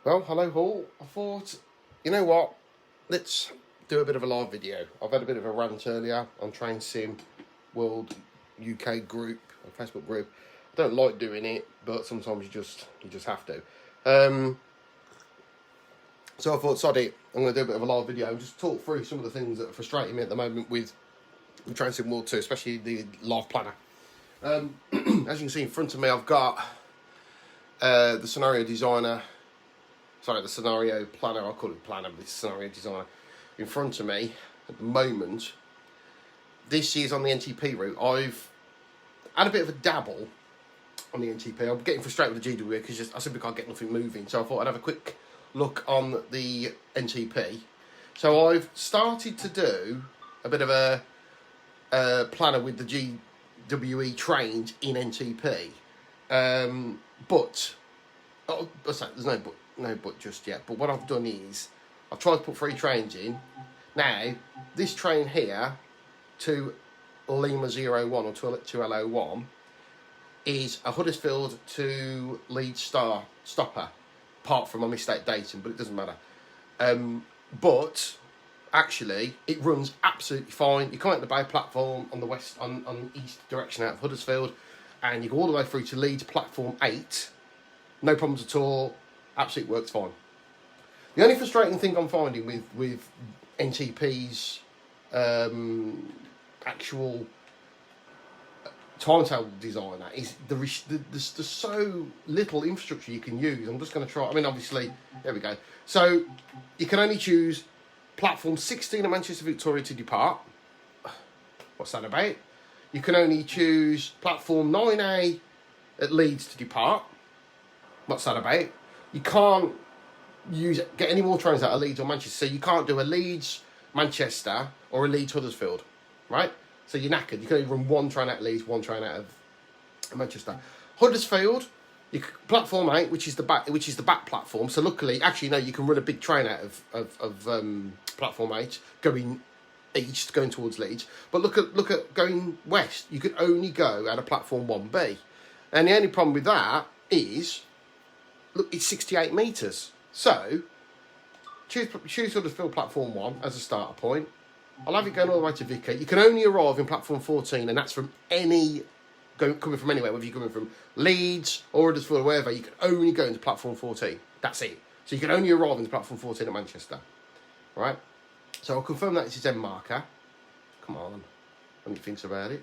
Well, hello all. I thought, you know what, let's do a bit of a live video. I've had a bit of a rant earlier on Train Sim World UK group, a Facebook group. I don't like doing it, but sometimes you just have to. So I thought, sod it, I'm going to do a bit of a live video and just talk through some of the things that are frustrating me at the moment with Train Sim World 2, especially the live planner. As you can see in front of me, I've got the scenario designer. Sorry, the scenario planner, I'll call it planner, but it's scenario designer in front of me at the moment. This is on the NTP route. I've had a bit of a dabble on the NTP. I'm getting frustrated with the GWE because I simply can't get nothing moving. So I thought I'd have a quick look on the NTP. So I've started to do a bit of a planner with the GWE trains in NTP. But, there's no but just yet. But what I've done is I've tried to put 3 trains in. Now, this train here to Lima 01 or to LO1 is a Huddersfield to Leeds stopper, apart from a mistake dating, but it doesn't matter. But actually, it runs absolutely fine. You come out the Bay platform on the west, on east direction out of Huddersfield, and you go all the way through to Leeds platform 8. No problems at all. Absolutely works fine. The only frustrating thing I'm finding with NTP's actual timetable designer is there's so little infrastructure you can use. I'm just going to try. I mean, obviously, there we go. So you can only choose platform 16 at Manchester Victoria to depart. What's that about? You can only choose platform 9A at Leeds to depart. What's that about? You can't get any more trains out of Leeds or Manchester. So you can't do a Leeds Manchester or a Leeds Huddersfield, right? So you're knackered. You can only run one train out of Leeds, one train out of Manchester. Huddersfield, platform 8, which is the back platform. So luckily, actually no, you can run a big train out of platform 8 going east, going towards Leeds. But look at going west. You could only go out of platform 1B, and the only problem with that is, look, it's 68 metres. So, choose Huddersfield platform 1 as a starter point. I'll have it going all the way to Vicar. You can only arrive in platform 14, and that's from coming from anywhere, whether you're coming from Leeds or Huddersfield or wherever, you can only go into platform 14. That's it. So you can only arrive into platform 14 at Manchester. Right? So I'll confirm that it's his end marker. Come on. When he thinks about it.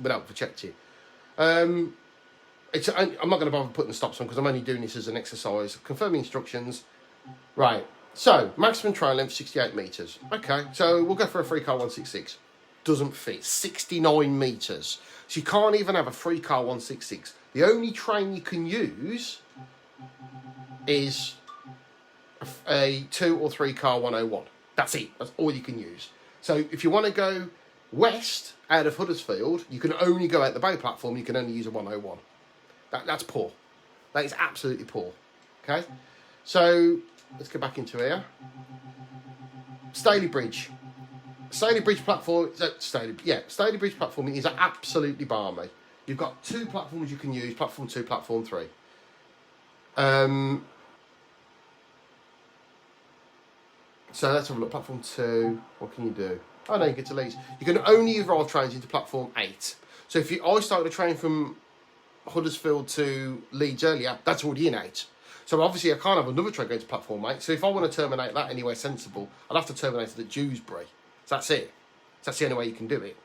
Without checked it. I'm not going to bother putting the stops on because I'm only doing this as an exercise. Confirming instructions. Right. So, maximum train length, 68 metres. Okay, so we'll go for a 3-car 166. Doesn't fit. 69 metres. So you can't even have a 3-car 166. The only train you can use is a 2 or 3-car 101. That's it. That's all you can use. So if you want to go west out of Huddersfield, you can only go out the Bay platform. You can only use a 101. That's poor. That is absolutely poor. Okay? So, let's go back into here. Staley Bridge. Staley Bridge platform... Staley Bridge platform is absolutely balmy. You've got 2 platforms you can use, platform 2, platform 3. So, let's have a look. Platform 2, what can you do? Oh, no, you get to Leeds. You can only arrive trains into platform 8. So, if I started a train from Huddersfield to Leeds earlier, that's already in 8. So obviously I can't have another train going to platform 8. So if I want to terminate that anywhere sensible, I'd have to terminate it at Dewsbury. So that's it. So that's the only way you can do it.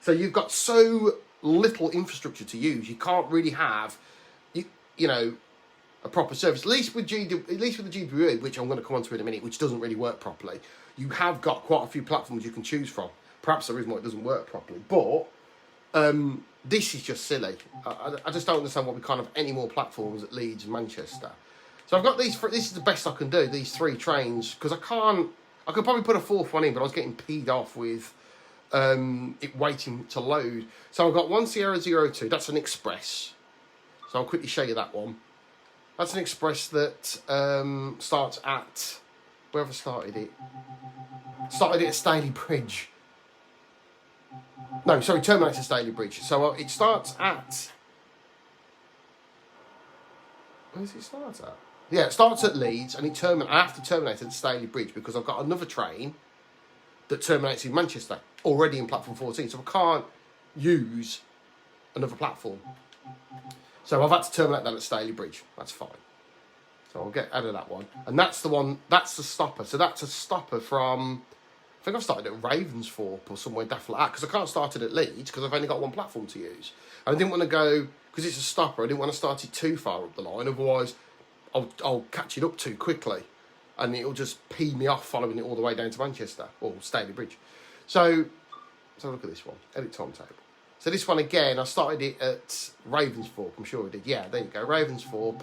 So you've got so little infrastructure to use. You can't really have, you know, a proper service. At least with the GWE, which I'm going to come on to in a minute, which doesn't really work properly. You have got quite a few platforms you can choose from. Perhaps the reason why it doesn't work properly, but this is just silly. I just don't understand why we can't have any more platforms at Leeds and Manchester. So I've got these. This is the best I can do. These 3 trains, because I could probably put a 4th one in, but I was getting peed off with it waiting to load. So I've got 1 Sierra 02. That's an express. So I'll quickly show you that one. That's an express that starts at, where have I started it? Started it at Staley Bridge. No, sorry, terminates at Staley Bridge. So it starts at Where does it start at? Yeah, it starts at Leeds and I have to terminate at Staley Bridge because I've got another train that terminates in Manchester, already in platform 14, so I can't use another platform. So I've had to terminate that at Staley Bridge. That's fine. So I'll get out of that one. And that's the one, that's the stopper. So that's a stopper from, I think I've started at Ravensthorpe or somewhere daft like that, because I can't start it at Leeds because I've only got one platform to use. And I didn't want to go, because it's a stopper, I didn't want to start it too far up the line, otherwise I'll catch it up too quickly and it'll just pee me off following it all the way down to Manchester or Staley Bridge. So let's have a look at this one, edit timetable. So this one again, I started it at Ravensthorpe, I'm sure I did. Yeah, there you go, Ravensthorpe.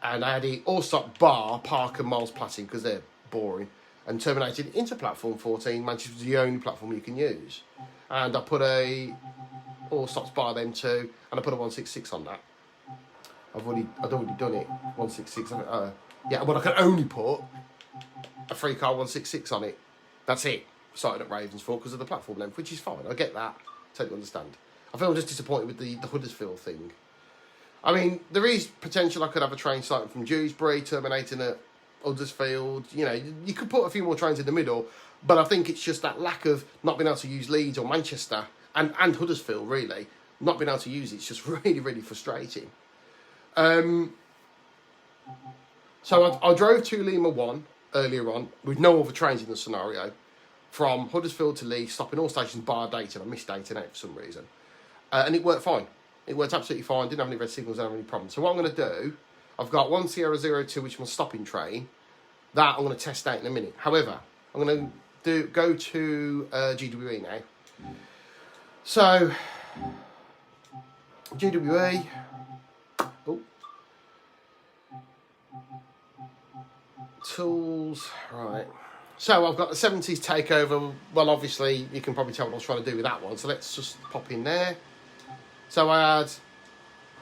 And I had it all stop bar, Park and Miles Platting, because they're boring, and terminated into platform 14. Manchester was the only platform you can use. And I put a all stops bar then too, and I put a 166 on that. I'd already done it, 166. Yeah, but I can only put a 3-car 166 on it. That's it. Started at Ravensthorpe because of the platform length, which is fine. I get that. Totally understand. I feel just disappointed with the Huddersfield thing. I mean, there is potential I could have a train starting from Dewsbury, terminating at Huddersfield. You know, you could put a few more trains in the middle, but I think it's just that lack of not being able to use Leeds or Manchester and Huddersfield, really. Not being able to use it's just really, really frustrating. So I drove to Lima 1 earlier on with no other trains in the scenario from Huddersfield to Leeds, stopping all stations bar Dayton. I missed Dayton out for some reason. And it worked fine. It worked absolutely fine. Didn't have any red signals, didn't have any problems. So what I'm going to do, I've got one Sierra 02, which is my stopping train. That I'm going to test out in a minute. However, I'm going to go to GWE now. So, GWE. Oh. Tools. Right. So I've got the 70s takeover. Well, obviously, you can probably tell what I was trying to do with that one. So let's just pop in there. So I had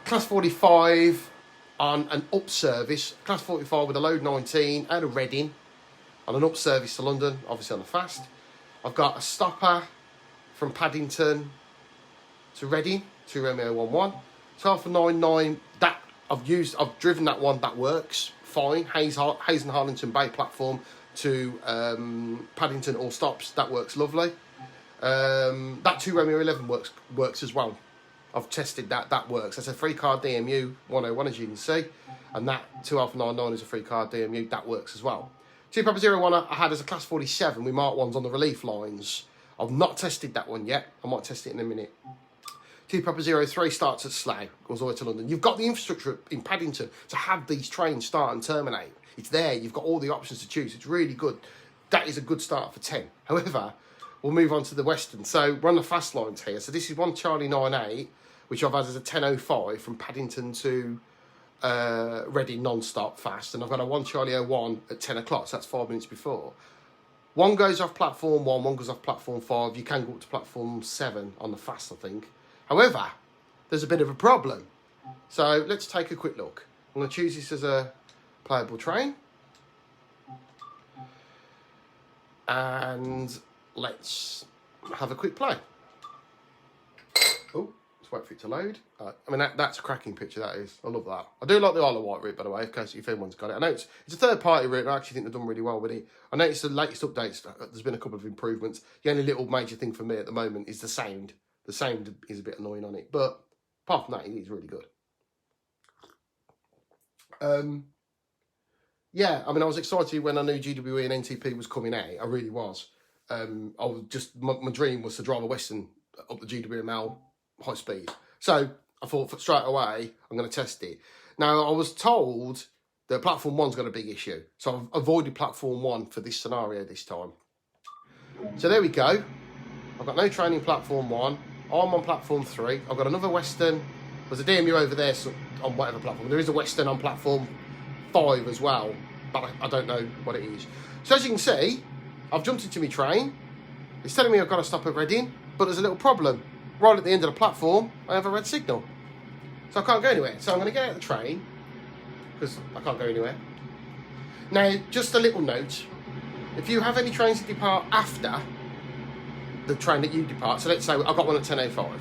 class 45 on an up service, class 45 with a load 19 out of Reading on an up service to London, obviously on the fast. I've got a stopper from Paddington to Reading, 2 Romeo 11, 12 for 99. That I've driven that one, that works fine. Hayes and Harlington Bay platform to Paddington all stops, that works lovely. That 2 Romeo 11 works as well. I've tested that works. That's a 3-car DMU 101, as you can see. And that 2 Alpha 99 is a 3-car DMU, that works as well. 2 Papa 01 I had as a class 47 with Mark 1s on the relief lines. I've not tested that one yet. I might test it in a minute. 2 Papa 03 starts at Slough, goes all the way to London. You've got the infrastructure in Paddington to have these trains start and terminate. It's there. You've got all the options to choose. It's really good. That is a good start for 10. However, we'll move on to the Western. So we're on the fast lines here. So this is 1 Charlie 98, which I've had as a 10.05 from Paddington to Reading non-stop fast. And I've got a 1 Charlie 01 at 10 o'clock, so that's 5 minutes before. One goes off platform 1, one goes off platform 5. You can go up to platform 7 on the fast, I think. However, there's a bit of a problem. So let's take a quick look. I'm going to choose this as a playable train. And let's have a quick play. Oh, let's wait for it to load. I mean, that's a cracking picture, that is. I love that. I do like the Isle of Wight route, by the way, in case if anyone's got it. I know it's a third-party route, and I actually think they've done really well with it. I noticed the latest updates, there's been a couple of improvements. The only little major thing for me at the moment is the sound. The sound is a bit annoying on it, but apart from that, it is really good. Yeah, I mean, I was excited when I knew GWE and NTP was coming out. I really was. My dream was to drive a Western up the GWML high speed. So I thought straight away, I'm going to test it. Now, I was told that platform 1's got a big issue. So I've avoided platform 1 for this scenario this time. So there we go. I've got no train in platform 1. I'm on platform 3. I've got another Western. There's a DMU over there on whatever platform. There is a Western on platform 5 as well, but I don't know what it is. So as you can see, I've jumped into my train. It's telling me I've got to stop at Reading, but there's a little problem. Right at the end of the platform, I have a red signal. So I can't go anywhere. So I'm going to get out of the train, because I can't go anywhere. Now, just a little note. If you have any trains that depart after the train that you depart, so let's say I've got one at 10.05.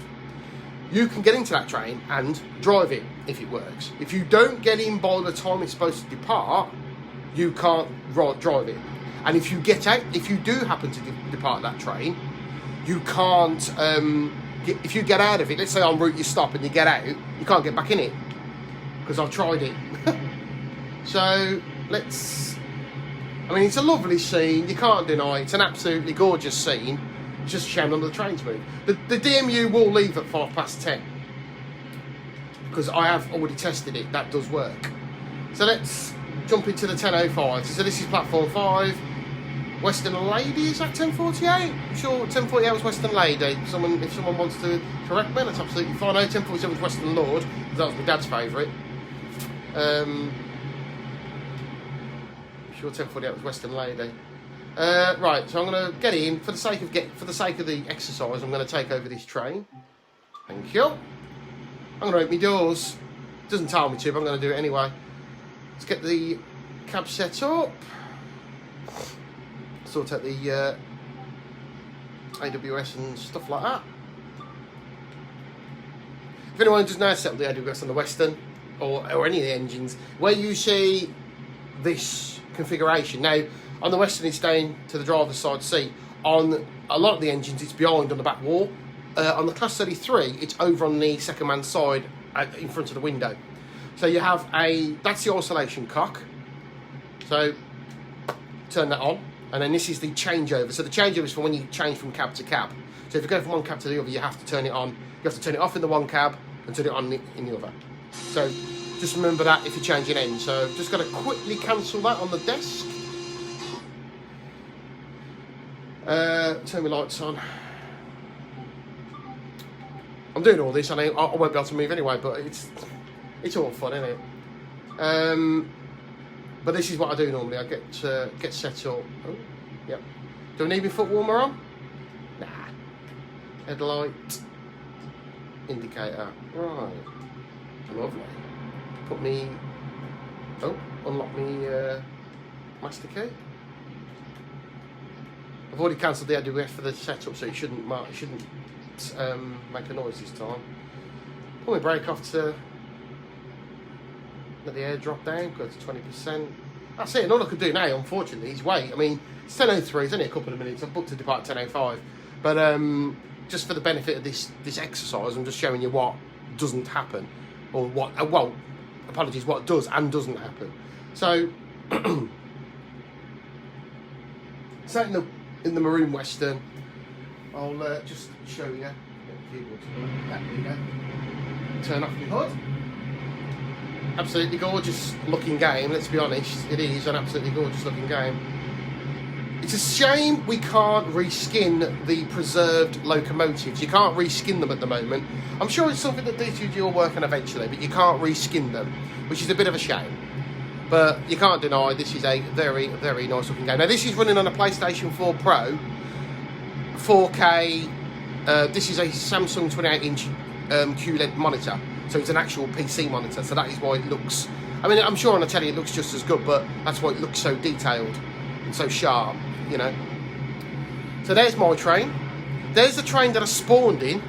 you can get into that train and drive it if it works. If you don't get in by the time it's supposed to depart, you can't drive it. And if you get out, if you do happen to depart that train, you can't, if you get out of it, let's say en route you stop and you get out, you can't get back in it, because I've tried it. So, I mean, it's a lovely scene, you can't deny it. It's an absolutely gorgeous scene. It's just a shame none of the trains move. The DMU will leave at 10:05, because I have already tested it, that does work. So let's jump into the 10:05. So this is platform 5. Western Lady, is that 10:48? I'm sure 10:48 was Western Lady. If someone wants to correct me, that's absolutely fine. No, 10:47 was Western Lord, because that was my dad's favourite. I'm sure 10:48 was Western Lady. Right, so I'm going to get in for the sake of the exercise. I'm going to take over this train. Thank you. I'm going to open my doors. It doesn't tell me to, but I'm going to do it anyway. Let's get the cab set up. Sort out the AWS and stuff like that. If anyone doesn't know how to set up the AWS on the Western or any of the engines, where you see this configuration now, on the Western it's down to the driver's side seat. On a lot of the engines it's behind on the back wall. On the Class 33 it's over on the second man side in front of the window. So you have that's the isolation cock. So turn that on. And then this is the changeover. So the changeover is for when you change from cab to cab. So if you go from one cab to the other, you have to turn it on. You have to turn it off in the one cab and turn it on in the other. So just remember that if you're changing ends. So just got to quickly cancel that on the desk. Turn my lights on. I'm doing all this, and I won't be able to move anyway, but it's all fun, isn't it? But this is what I do normally. I get set up. Oh, yep. Do I need my foot warmer on? Nah. Headlight. Indicator. Right. Lovely. Put me. Oh, unlock me master key. I've already cancelled the AWF for the setup, so it shouldn't make a noise this time. Pull my brake off to let the air drop down, go to 20%. That's it, and all I can do now, unfortunately, is wait. I mean, it's 10:03, it's only a couple of minutes. I've booked to depart at 10:05. But just for the benefit of this exercise, I'm just showing you what doesn't happen. Or what, well, apologies, what does and doesn't happen. So, sat in the maroon Western, I'll just show you. There we go. Turn off the hood. Absolutely gorgeous looking game, let's be honest. It is an absolutely gorgeous looking game. It's a shame we can't reskin the preserved locomotives. You can't reskin them at the moment. I'm sure it's something that TSW2 will work on eventually, but you can't reskin them, which is a bit of a shame. But you can't deny this is a very, very nice looking game. Now this is running on a PlayStation 4 Pro, 4K. This is a Samsung 28-inch QLED monitor. So it's an actual PC monitor, so that is why it looks... I mean, I'm sure on a telly it looks just as good, but that's why it looks so detailed and so sharp, you know. So there's my train. There's the train that I spawned in.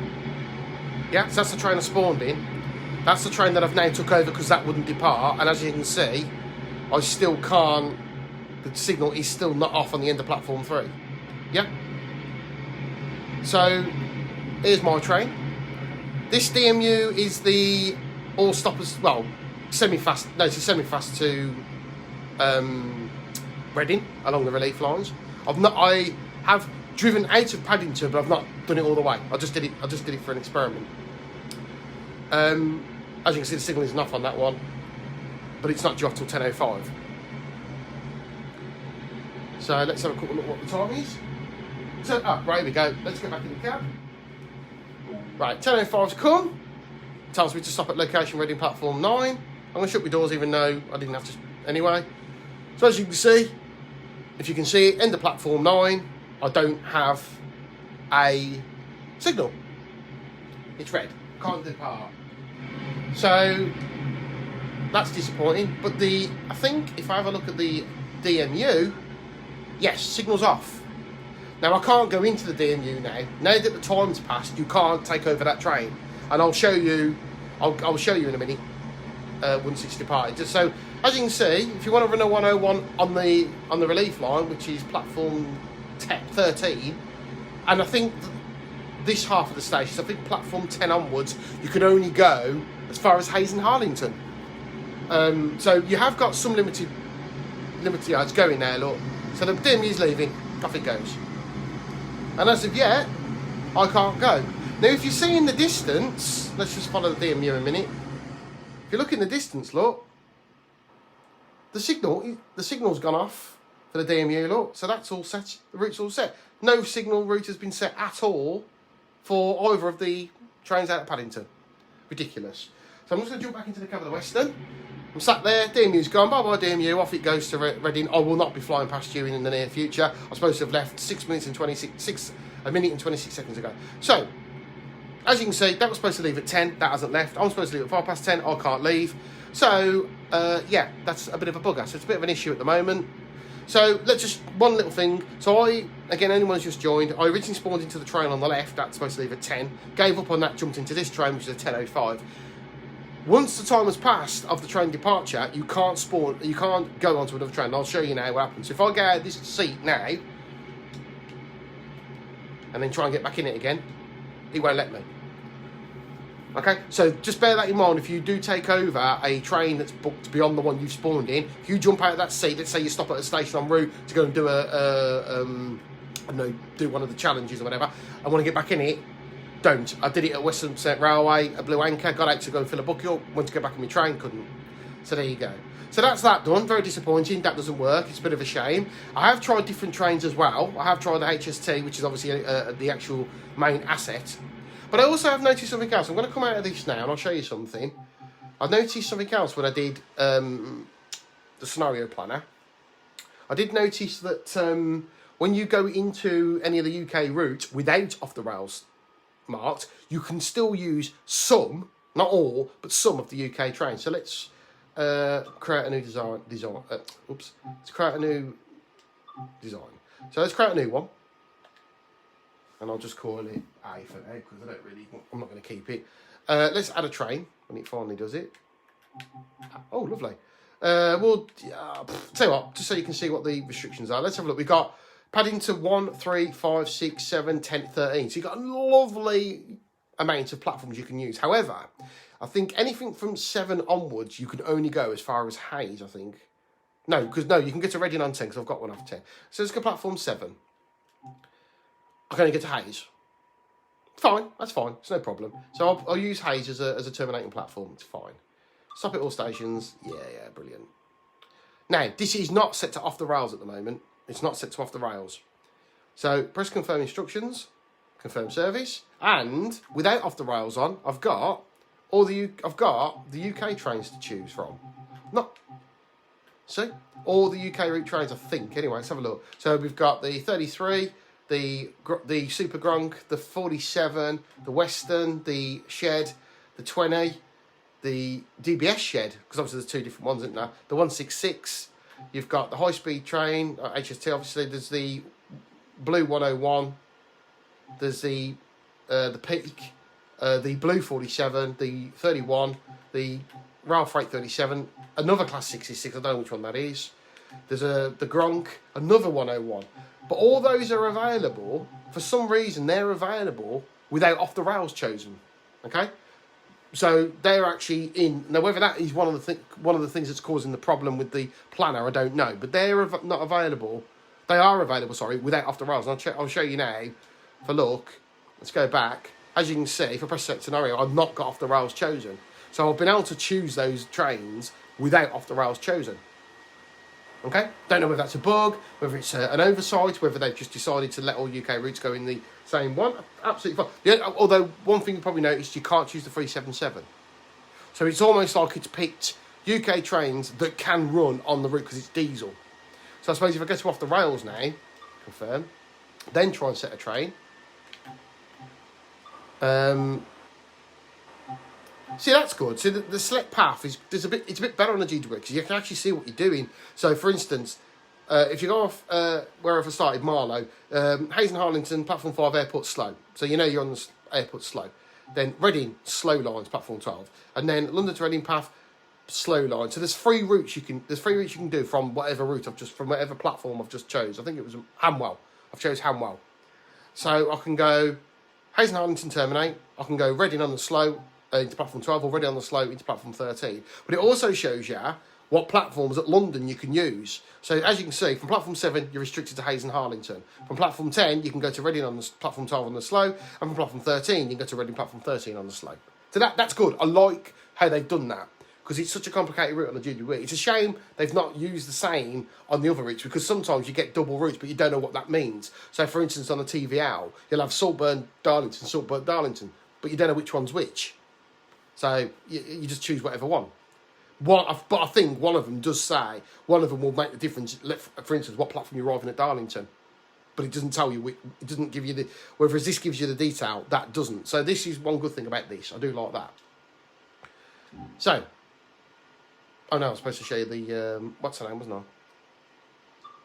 Yeah, so that's the train I spawned in. That's the train that I've now took over because that wouldn't depart. And as you can see, I still can't... The signal is still not off on the end of platform 3. Yeah? So, here's my train. This DMU is the all stoppers, well, semi-fast, no, it's a semi-fast to Reading along the relief lines. I have driven out of Paddington, but I've not done it all the way. I just did it for an experiment. As you can see, the signal isn't off on that one, but it's not due off till 10:05. So let's have a quick look what the time is. So, right, here we go. Let's get back in the cab. Right, 10:05's come. Tells me to stop at location Reading platform 9. I'm going to shut my doors even though I didn't have to anyway. So as you can see, if you can see it, end of platform 9, I don't have a signal. It's red. Can't depart. So that's disappointing. But I think if I have a look at the DMU, yes, signal's off. Now, I can't go into the DMU now. Now that the time's passed, you can't take over that train. and I'll show you. I'll show you in a minute. Once it's departed. Just so, as you can see, if you want to run a 101 on the relief line, which is platform 13, and I think this half of the stations, I think platform 10 onwards, you can only go as far as Hayes and Harlington. So you have got some limited yards going there, look. So the DMU's leaving, off it goes. And as of yet, I can't go. Now if you see in the distance, let's just follow the DMU a minute. If you look in the distance, look, the signal's gone off for the DMU, look. So that's all set, the route's all set. No signal route has been set at all for either of the trains out of Paddington. Ridiculous. So I'm just going to jump back into the cab of the Western. I'm sat there, DMU's gone, bye-bye DMU, off it goes to Reading. I will not be flying past you in the near future. I'm supposed to have left 1 minute and 26 seconds ago. So, as you can see, that was supposed to leave at 10, that hasn't left. I'm supposed to leave at 10:05, I can't leave. So, yeah, that's a bit of a bugger. So it's a bit of an issue at the moment. So, let's just, one little thing. So again, anyone who's just joined, I originally spawned into the train on the left, that's supposed to leave at 10. Gave up on that, jumped into this train, which is a 10:05. Once the time has passed of the train departure, you can't go onto another train. I'll show you now what happens. So if I get out of this seat now, and then try and get back in it again, it won't let me. Okay, so just bear that in mind. If you do take over a train that's booked beyond the one you've spawned in, if you jump out of that seat, let's say you stop at a station en route to go and do do one of the challenges or whatever, I want to get back in it, don't. I did it at Western Railway, a Blue Anchor, got out to go and fill a bucket up, went to go back on my train, couldn't. So there you go. So that's that done. Very disappointing. That doesn't work. It's a bit of a shame. I have tried different trains as well. I have tried the HST, which is obviously the actual main asset. But I also have noticed something else. I'm going to come out of this now and I'll show you something. I noticed something else when I did the scenario planner. I did notice that when you go into any of the UK routes without off the rails marked, you can still use some, not all, but some of the UK trains. So let's create a new design. Let's create a new design. So let's create a new one. And I'll just call it A for now, because I'm not going to keep it. Let's add a train when it finally does it. Oh, lovely. Well, tell you what, just so you can see what the restrictions are. Let's have a look. We've got Paddington 1, 3, 5, 6, 7, 10, 13. So you've got a lovely amount of platforms you can use. However, I think anything from 7 onwards, you can only go as far as Hayes, I think. No, you can get to Reading on 10, because I've got one off 10. So let's go platform 7. I can only get to Hayes. Fine, that's fine. It's no problem. So I'll use Hayes as a terminating platform. It's fine. Stop at all stations. Yeah, brilliant. Now, this is not set to off the rails at the moment. It's not set to off the rails. So press confirm instructions, confirm service, and without off the rails on, I've got the UK trains to choose from. See? All the UK route trains, I think. Anyway, let's have a look. So we've got the 33, the Super Gronk, the 47, the Western, the Shed, the 20, the DBS Shed, because obviously there's 2 different ones, isn't there? The 166, you've got the high-speed train, HST, obviously, there's the Blue 101, there's the Peak, the Blue 47, the 31, the Rail Freight 37, another Class 66, I don't know which one that is. There's the Gronk, another 101. But all those are available, for some reason, they're available without off the rails chosen. Okay? So they're actually in. Now, whether that is one of the things that's causing the problem with the planner, I don't know. But they're not available. They are available, sorry, without off the rails. I'll show you now. For look, let's go back. As you can see, if I press select scenario, I've not got off the rails chosen. So I've been able to choose those trains without off the rails chosen. Okay? Don't know whether that's a bug, whether it's an oversight, whether they've just decided to let all UK routes go in the same one. Absolutely fine. Although, one thing you probably noticed, you can't choose the 377. So it's almost like it's picked UK trains that can run on the route because it's diesel. So I suppose if I go to off the rails now, confirm, then try and set a train. See, that's good. So the select path it's a bit better on the GWE because you can actually see what you're doing. So, for instance, if you go off wherever I started, Marlow, Hayes and Harlington, platform 5, airport slow. So you know you're on the airport slow. Then Reading, slow lines, platform 12. And then London to Reading path, slow line. So there's three routes you can do from whatever route from whatever platform I've just chose. I think it was Hamwell. I've chose Hamwell. So I can go Hayes and Harlington terminate. I can go Reading on the slow into platform 12 or Reading on the slow into platform 13. But it also shows you what platforms at London you can use. So as you can see, from platform 7, you're restricted to Hayes and Harlington. From platform 10, you can go to Reading on the platform 12 on the slow. And from platform 13, you can go to Reading platform 13 on the slow. So that's good. I like how they've done that, because it's such a complicated route on the GWE. It's a shame they've not used the same on the other routes, because sometimes you get double routes, but you don't know what that means. So, for instance, on the TVL, you'll have Saltburn, Darlington, but you don't know which one's which. So you just choose whatever one. But I think one of them does say, one of them will make the difference. For instance, what platform you're arriving at Darlington. But it doesn't tell you, it doesn't give you whereas this gives you the detail, that doesn't. So this is one good thing about this. I do like that. So, oh no, I was supposed to show you the, what's the name, wasn't I?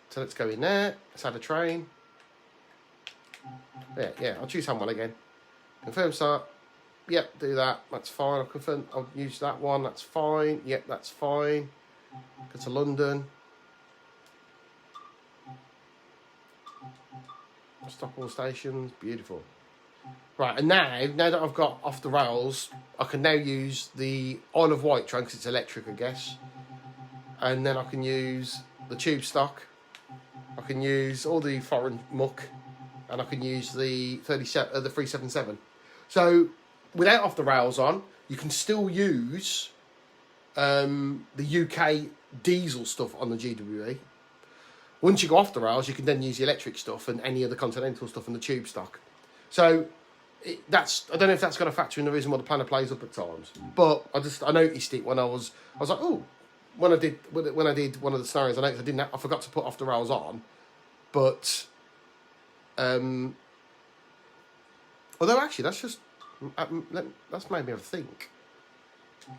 So let's go in there. Let's add a train. Yeah, I'll choose Hamwell again. Confirm start. Yep, do that. That's fine. I'll use that one. That's fine. Yep, that's fine. Go to London. Stop all stations. Beautiful. Right, and now that I've got off the rails, I can now use the Isle of Wight train, because it's electric, I guess. And then I can use the tube stock. I can use all the foreign muck. And I can use the 377. So, without off the rails on, you can still use the UK diesel stuff on the GWE. Once you go off the rails, you can then use the electric stuff and any other continental stuff in the tube stock. So I don't know if that's going to factor in the reason why the planner plays up at times. But I noticed it when I was like, oh, when I did one of the scenarios, I noticed I forgot to put off the rails on. But although actually that's made me have a think.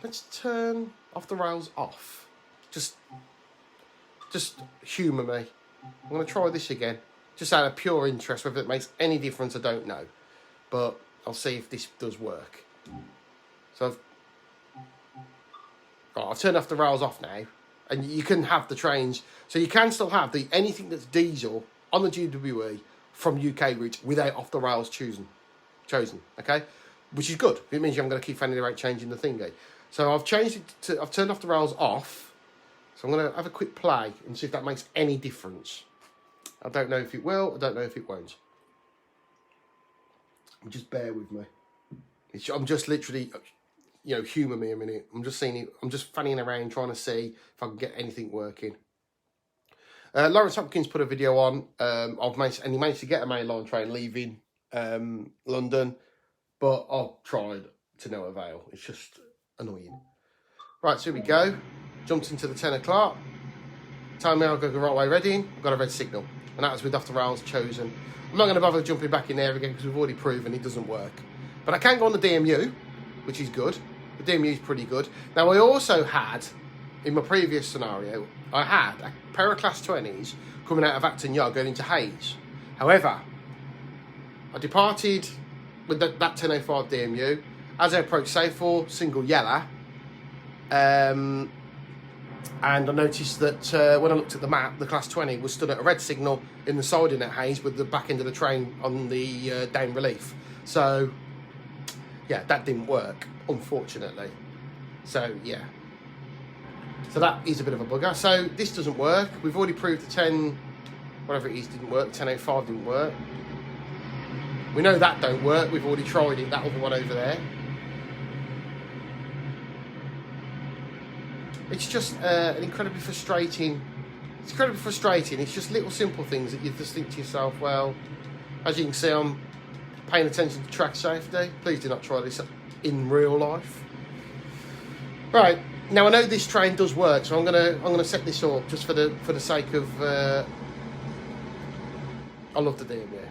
Let's turn off the rails off. Just humour me. I'm going to try this again. Just out of pure interest. Whether it makes any difference, I don't know. But I'll see if this does work. So I've turned off the rails off now. And you can have the trains. So you can still have anything that's diesel on the GWE from UK routes without off the rails chosen. Okay? Which is good. It means you haven't got to keep fanning around changing the thingy. So I've turned off the rails off. So I'm going to have a quick play and see if that makes any difference. I don't know if it will. I don't know if it won't. Just bear with me. I'm just literally, humour me a minute. I'm just seeing it. I'm just fanning around trying to see if I can get anything working. Lawrence Hopkins put a video on. He managed to get a mainline train leaving London, but I've tried to no avail. It's just annoying. Right, so here we go. Jumped into the 10 o'clock. Time now I'll go the right way Reading. I've got a red signal. And that was with off the rails chosen. I'm not going to bother jumping back in there again because we've already proven it doesn't work. But I can go on the DMU, which is good. The DMU is pretty good. Now, I also had, in my previous scenario, I had a pair of Class 20s coming out of Acton Yard going into Hayes. However, I departed with that 10:05 DMU. As I approached Seymour, single yellow. And I noticed that when I looked at the map, the Class 20 was stood at a red signal in the siding at Hayes with the back end of the train on the down relief. So, yeah, that didn't work, unfortunately. So, yeah. So that is a bit of a bugger. So this doesn't work. We've already proved the 10, whatever it is, didn't work. 10:05 didn't work. We know that don't work. We've already tried it, that other one over there. It's just an incredibly frustrating. It's incredibly frustrating. It's just little simple things that you just think to yourself, well, as you can see, I'm paying attention to track safety. Please do not try this in real life. Right, now I know this train does work, so I'm gonna set this up just for the sake of. I love the DMU,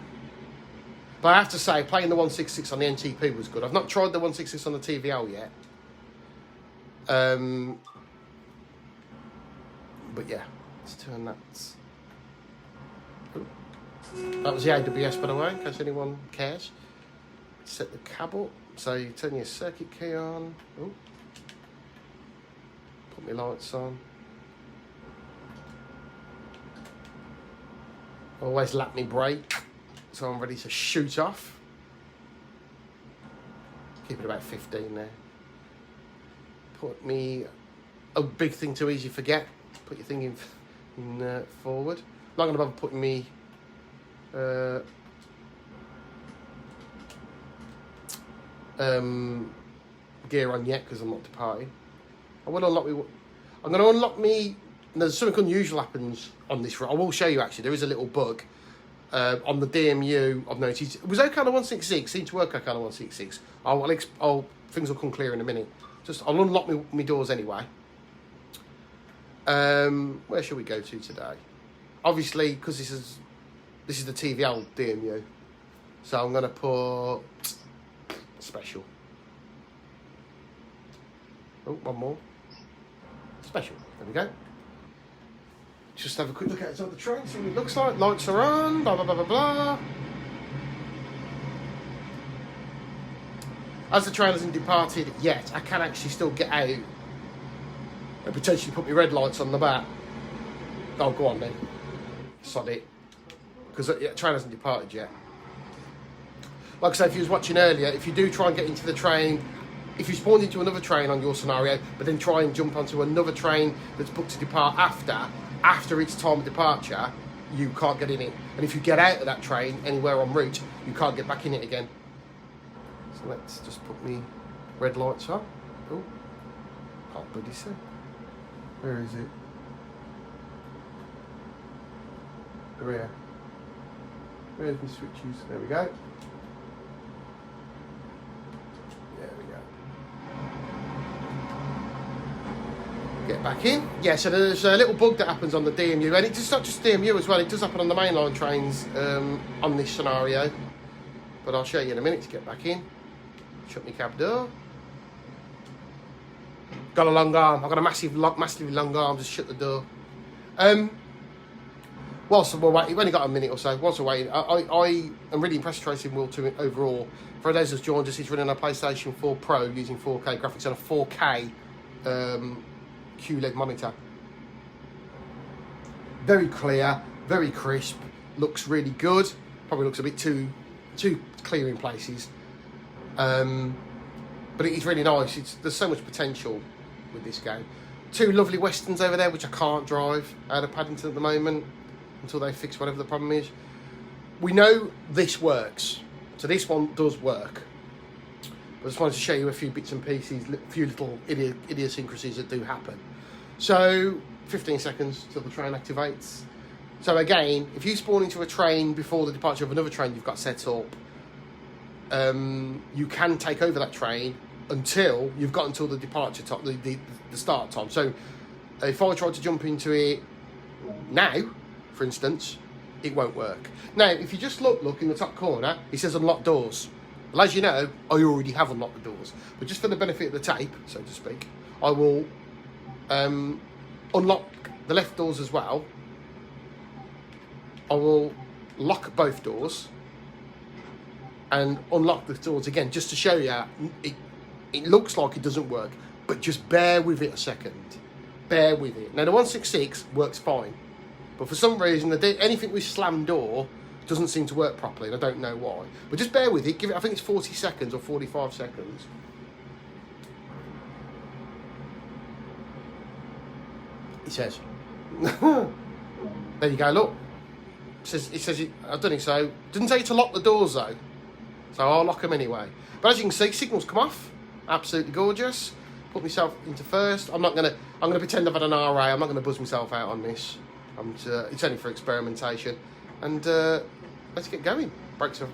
but I have to say, playing the 166 on the NTP was good. I've not tried the 166 on the TVL yet. But yeah, let's turn that. That was the AWS, by the way, in case anyone cares. Set the cab up, So you turn your circuit key on. Ooh. Put my lights on. Always lap me brake, so I'm ready to shoot off. Keep it about 15 there. Put me, a big thing too easy to forget, put your thing in forward. Not going to bother putting me gear on yet because I'm not departing. I will unlock me. I'm going to unlock me. There's something unusual happens on this. I will show you actually. There is a little bug on the DMU. I've noticed it was okay on the 166. Seemed to work okay on the 166. Things will come clear in a minute. I'll unlock my doors anyway. Where shall we go to today? Obviously, because this is the TVL DMU, so I'm going to put special. Oh, one more. Special. There we go. Just have a quick look outside the train, see what it looks like. Lights are on, blah, blah, blah, blah, blah. As the train hasn't departed yet, I can actually still get out and potentially put my red lights on the back. Oh, go on then. Sod it. Because the train hasn't departed yet. Like I said, if you was watching earlier, if you do try and get into the train, if you spawned into another train on your scenario, but then try and jump onto another train that's booked to depart after its time of departure, you can't get in it. And if you get out of that train anywhere en route, you can't get back in it again. So let's just put me red lights on. Oh, can't bloody see. Where is it? Where? Where's my switches? There we go. There we go. Get back in. Yeah, so there's a little bug that happens on the DMU, and it's not just DMU as well, it does happen on the mainline trains on this scenario. But I'll show you in a minute to get back in. Shut my cab door. Got a long arm. I've got a massively long arm. Just shut the door. Whilst we're waiting, we've only got a minute or so. Whilst we're waiting, I am really impressed with Tracing Wheel 2 overall. For those who's joined us, he's running a PlayStation 4 Pro using 4K graphics on a 4K QLED monitor. Very clear, very crisp. Looks really good. Probably looks a bit too clear in places. But it is really nice. There's so much potential with this game. Two lovely Westerns over there, which I can't drive out of Paddington at the moment until they fix whatever the problem is. We know this works, so this one does work. I just wanted to show you a few bits and pieces, a few little idiosyncrasies that do happen. So 15 seconds till the train activates. So again, if you spawn into a train before the departure of another train you've got set up, you can take over that train until you've got until the departure time, the start time. So if I tried to jump into it now, for instance, it won't work. Now, if you just look in the top corner, it says unlock doors. Well, as you know, I already have unlocked the doors. But just for the benefit of the tape, so to speak, I will unlock the left doors as well. I will lock both doors and unlock the doors again, just to show you it looks like it doesn't work, but just bear with it a second. Bear with it. Now, the 166 works fine, but for some reason, anything with slam door doesn't seem to work properly, and I don't know why. But just bear with it. Give it, I think it's 40 seconds or 45 seconds. It says. There you go, look. It says I've done it, so it doesn't tell you to lock the doors though. So I'll lock them anyway. But as you can see, signals come off. Absolutely gorgeous. Put myself into first. I'm gonna pretend I've had an RA. I'm not gonna buzz myself out on this. It's only for experimentation. And let's get going. Brakes are,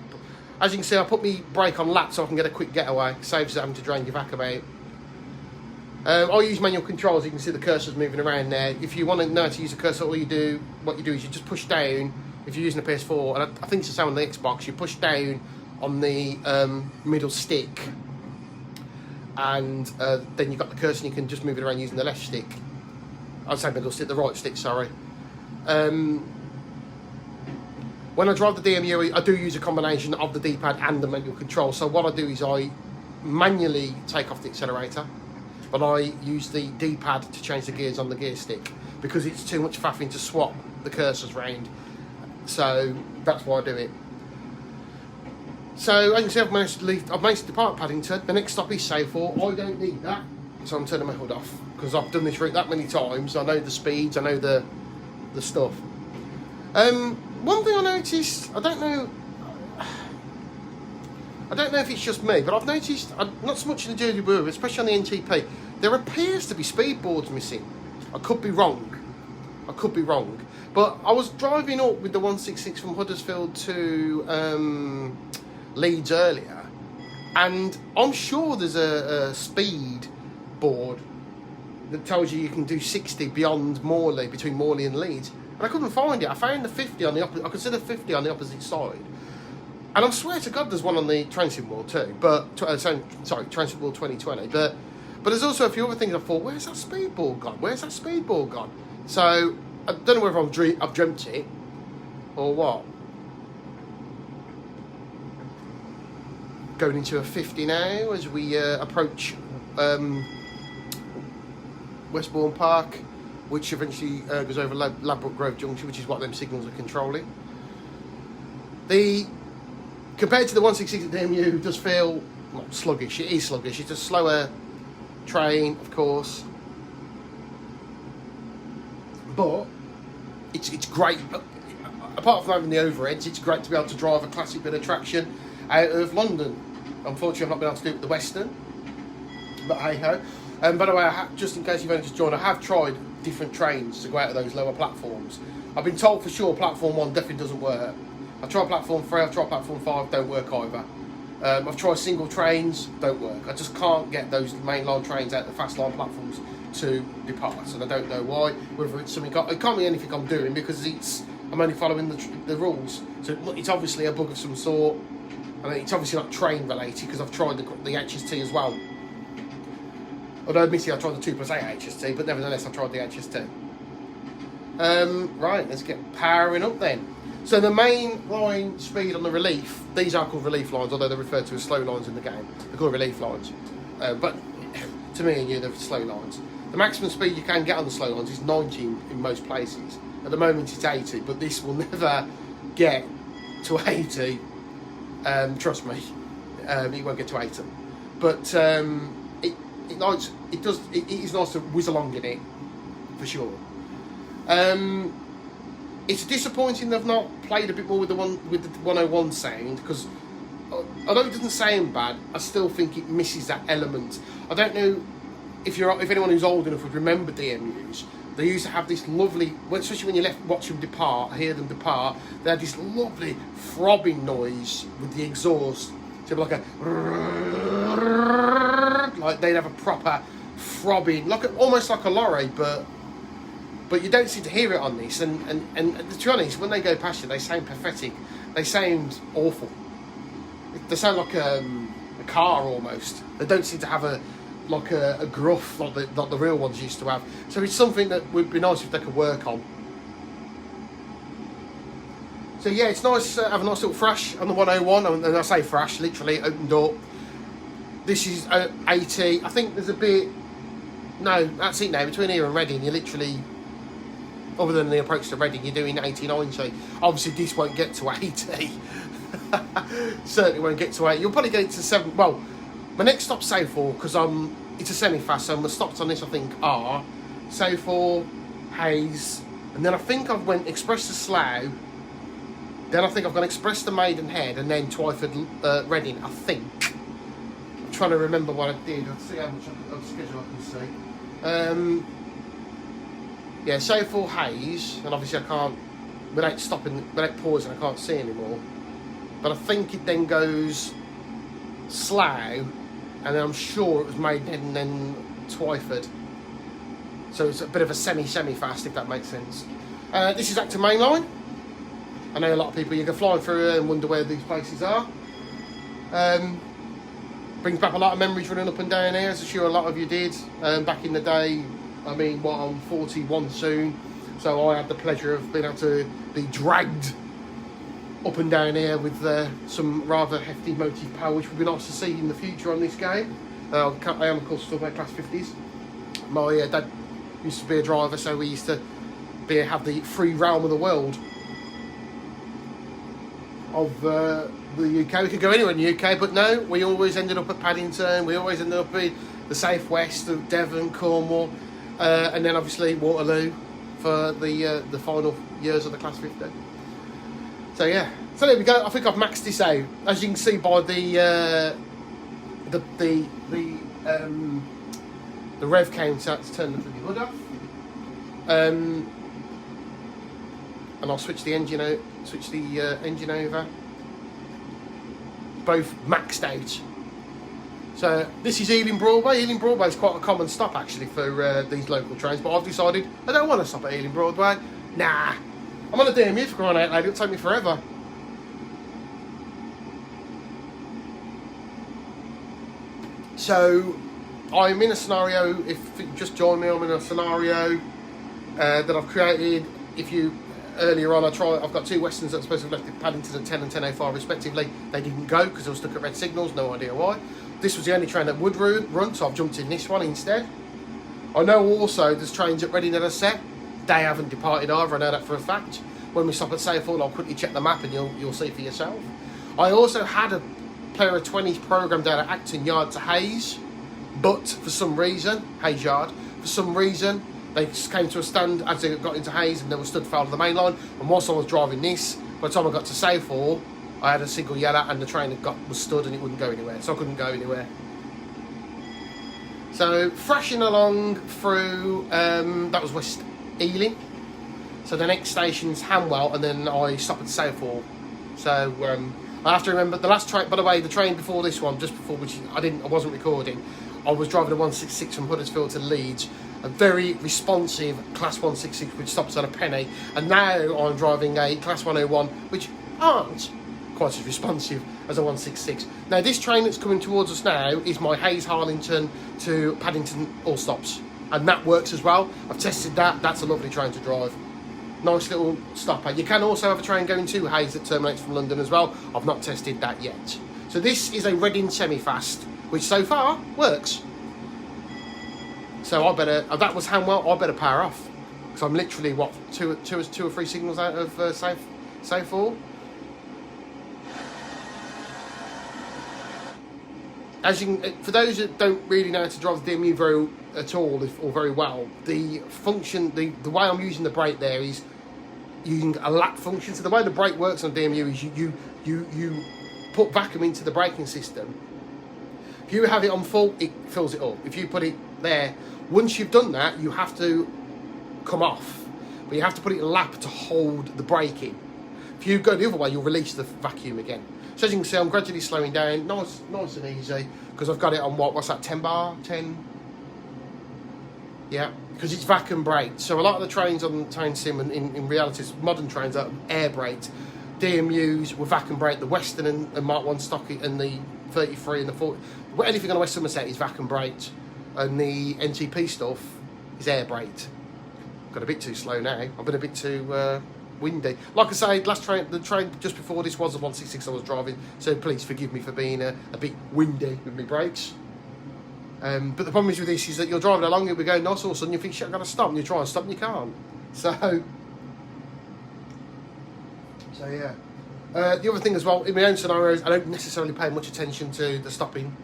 as you can see, I put my brake on lap so I can get a quick getaway. Saves having to drain your vac about. I use manual controls. You can see the cursor's moving around there. If you want to know how to use a cursor, what you do is you just push down. If you're using a PS4, and I think it's the same on the Xbox, you push down on the middle stick, and then you've got the cursor and you can just move it around using the left stick. I'd say middle stick, the right stick, sorry. When I drive the DMU, I do use a combination of the D-pad and the manual control. So what I do is I manually take off the accelerator, but I use the D-pad to change the gears on the gear stick because it's too much faffing to swap the cursors round. So that's why I do it. So as you can see, I've managed to depart Paddington. The next stop is Seyford. I don't need that, so I'm turning my hood off because I've done this route that many times. I know the speeds, I know the stuff. One thing I noticed, I don't know if it's just me, but I've noticed, not so much in the GWE, but especially on the NTP, there appears to be speed boards missing. I could be wrong. But I was driving up with the 166 from Huddersfield to Leeds earlier, and I'm sure there's a speed board that tells you can do 60 beyond Morley, between Morley and Leeds, and I couldn't find it. I found the 50 on the opposite. I consider 50 on the opposite side, and I swear to God, there's one on the Transit Wall too. But sorry, Transit Wall 2020. But there's also a few other things. I thought, where's that speed board gone? So I don't know whether I've dreamt it or what. Going into a 50 now as we approach Westbourne Park, which eventually goes over Ladbroke Grove Junction, which is what them signals are controlling. Compared to the 166 at DMU, it does feel sluggish. It is sluggish. It's a slower train, of course, but it's great. Apart from having the overheads, it's great to be able to drive a classic bit of traction out of London. Unfortunately, I've not been able to do it with the Western, but hey ho. By the way, just in case you've only just joined, I have tried different trains to go out of those lower platforms. I've been told for sure platform 1 definitely doesn't work. I've tried platform 3, I've tried platform 5, don't work either. I've tried single trains, don't work. I just can't get those mainline trains out the fast line platforms to depart, and I don't know why. Whether it's something, it can't be anything I'm doing because I'm only following the rules. So it's obviously a bug of some sort. I mean, it's obviously not train related because I've tried the HST as well. Although admittedly I tried the 2+8 HST, but nevertheless I tried the HST. Right, let's get powering up then. So the main line speed on the relief, these are called relief lines, although they're referred to as slow lines in the game. They're called relief lines. But to me and you, they're slow lines. The maximum speed you can get on the slow lines is 90 in most places. At the moment it's 80, but this will never get to 80. Trust me, it won't get to 80. But it is nice to whiz along in it, for sure. It's disappointing they've not played a bit more with the 101 sound, because although it doesn't sound bad, I still think it misses that element. I don't know if anyone who's old enough would remember DMUs. They used to have this lovely, especially when you watch them hear them depart, they had this lovely throbbing noise with the exhaust. So like they'd have a proper throbbing, almost like a lorry, but you don't seem to hear it on this. And to be honest, when they go past you, they sound pathetic. They sound awful. They sound like a car almost. They don't seem to have a gruff like the real ones used to have. So it's something that would be nice if they could work on. So yeah, it's nice to have a nice little thrash on the 101. And I say thrash, literally opened up. This is 80. I think there's a bit. No, that's it now. Between here and Reading, you're literally, other than the approach to Reading, you're doing 80, 90. Obviously, this won't get to 80. Certainly won't get to 80. You'll probably get to 7. Well, my next stop's Seyford, because it's a semi-fast, so my stops on this, I think, are Seyford, Hayes, and then I think I've went Express to Slough, then I think I've gone Express to Maidenhead, and then Twyford, Reading, I think. I'm trying to remember what I did. I'll see how much of the schedule I can see. Yeah, Seyford, Hayes, and obviously I can't, without pausing, I can't see anymore. But I think it then goes Slough, and then I'm sure it was Maidenhead and then Twyford. So it's a bit of a semi-fast, if that makes sense. This is Acton Main Line. I know a lot of people, you can fly through and wonder where these places are. Brings back a lot of memories running up and down here, as I'm sure a lot of you did. Back in the day, I mean, I'm 41 soon, so I had the pleasure of being able to be dragged up and down here with some rather hefty motive power, which would be nice to see in the future on this game. I am of course still by class 50s. My dad used to be a driver, so we used to have the free realm of the world of the UK. We could go anywhere in the UK, but no, we always ended up at Paddington. We always ended up in the southwest of Devon, Cornwall, and then obviously Waterloo for the final years of the class 50. So yeah, so there we go. I think I've maxed this out, as you can see by the rev counter. Let's turn the hood off, and I'll switch the engine out. Switch the engine over. Both maxed out. So this is Ealing Broadway. Ealing Broadway is quite a common stop actually for these local trains, but I've decided I don't want to stop at Ealing Broadway. Nah, I'm on a DMU for crying out loud. It'll take me forever. So I'm in a scenario. If you just joined me, I'm in a scenario that I've created. If you earlier on, I've got two Westerns that are supposed to have left at Paddington at 10 and 10:05 respectively. They didn't go because they were stuck at red signals. No idea why. This was the only train that would run, so I've jumped in this one instead. I know also there's trains at Reading that are set. They haven't departed either. I know that for a fact. When we stop at Safehold, I'll quickly check the map and you'll see for yourself. I also had a player of 20s programmed down at Acton Yard to Hayes, but for some reason, Hayes Yard, for some reason, they just came to a stand as they got into Hayes and they were stood foul of the main line. And whilst I was driving this, by the time I got to Safehold, I had a single yellow and the train was stood and it wouldn't go anywhere, so I couldn't go anywhere. So thrashing along through, that was West Ealing. So the next station's Hanwell, and then I stop at Southall. So I have to remember the last train. By the way, the train before this one, just before which I wasn't recording. I was driving a 166 from Huddersfield to Leeds, a very responsive Class 166 which stops at a penny, and now I'm driving a Class 101 which aren't quite as responsive as a 166. Now this train that's coming towards us now is my Hayes Harlington to Paddington all stops, and that works as well. I've tested that. That's a lovely train to drive. Nice little stopper. You can also have a train going to Hayes that terminates from London as well. I've not tested that yet. So this is a Reading semi-fast, which so far works. So I better, that was Hanwell, I better power off. Because I'm literally, what, two or three signals out of Safehold. As you can, for those that don't really know how to drive the DMU very well, the function, the way I'm using the brake there is using a lap function. So the way the brake works on DMU is you put vacuum into the braking system. If you have it on full, it fills it up. If you put it there, once you've done that, you have to come off, but you have to put it in lap to hold the brake in. If you go the other way, you'll release the vacuum again. So as you can see, I'm gradually slowing down, nice and easy, because I've got it on what's that, 10 bar, 10? Yeah, because it's vacuum braked. So a lot of the trains on Train Sim, and in reality, modern trains are air braked. DMUs were vacuum braked. The Western and Mark 1 stock and the 33 and the 40, anything on the West Somerset is vacuum braked, and the NTP stuff is air braked. Got a bit too slow now. I've been a bit too windy. Like I say, the train just before this was the 166 I was driving, so please forgive me for being a bit windy with my brakes. But the problem is with this is that you're driving along and we're going nice, all of a sudden you think, shit, I've got to stop, and you try and stop and you can't. So yeah. The other thing as well, in my own scenarios, I don't necessarily pay much attention to the stopping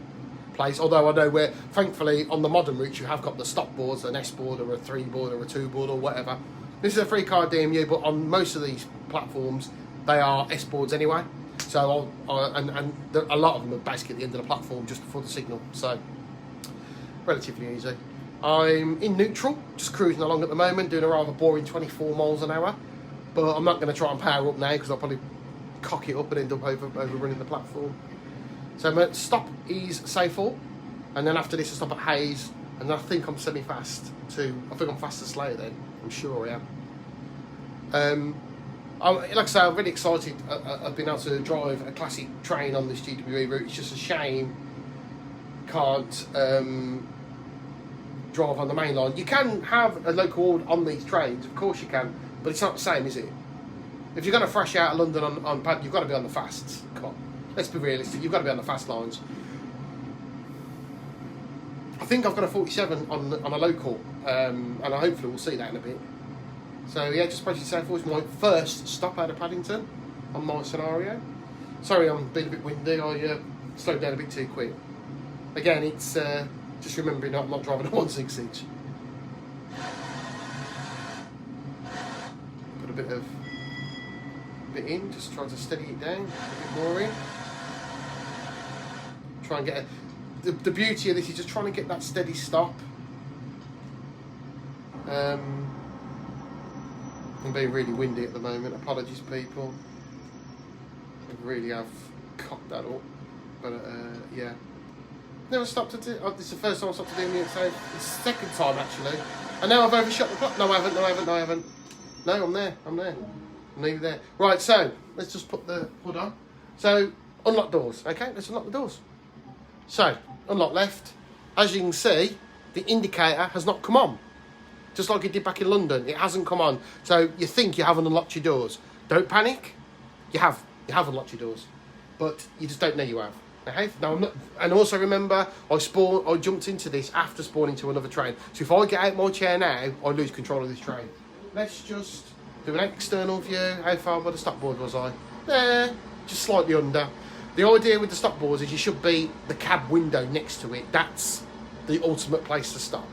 place, although I know where, thankfully, on the modern routes you have got the stop boards, an S board or a 3 board or a 2 board or whatever. This is a 3-car DMU, but on most of these platforms, they are S boards anyway. So, a lot of them are basically at the end of the platform just before the signal. So, relatively easy. I'm in neutral, just cruising along at the moment, doing a rather boring 24 miles an hour. But I'm not going to try and power up now because I'll probably cock it up and end up overrunning the platform. So my stop is Safehold, and then after this I stop at Hayes, and then I think I'm semi-fast too. I think I'm fast and slow then. I'm sure I am. Like I say, I'm really excited. I've been able to drive a classic train on this GWE route. It's just a shame can't drive on the main line. You can have a local order on these trains, of course you can, but it's not the same, is it? If you're going to thrash out of London on pad, you've got to be on the fasts. Come on, let's be realistic. You've got to be on the fast lines. I think I've got a 47 on a local, and I hopefully we'll see that in a bit. So yeah, just approaching South was my first stop out of Paddington on my scenario. Sorry, I'm being a bit windy. I slowed down a bit too quick. Again, it's just remembering I'm not driving a 166. Put a bit in, just trying to steady it down, a bit more in. Try and get the beauty of this is just trying to get that steady stop. I'm being really windy at the moment. Apologies, people. I really have cocked that up, but yeah. Never stopped to do. This is the first time I stopped to do it. So it's the second time actually. And now I've overshot the clock. No, I haven't. No, I'm there. I'm nearly there. Right, so let's just put the hood on. So unlock doors. Okay, let's unlock the doors. So unlock left. As you can see, the indicator has not come on. Just like it did back in London, it hasn't come on. So you think you haven't unlocked your doors. Don't panic. You have unlocked your doors, but you just don't know you have. Okay? Now, I'm not, and also remember, I jumped into this after spawning to another train. So if I get out my chair now, I lose control of this train. Let's just do an external view. How far by the stop board was I? There, just slightly under. The idea with the stop boards is you should be the cab window next to it. That's the ultimate place to stop.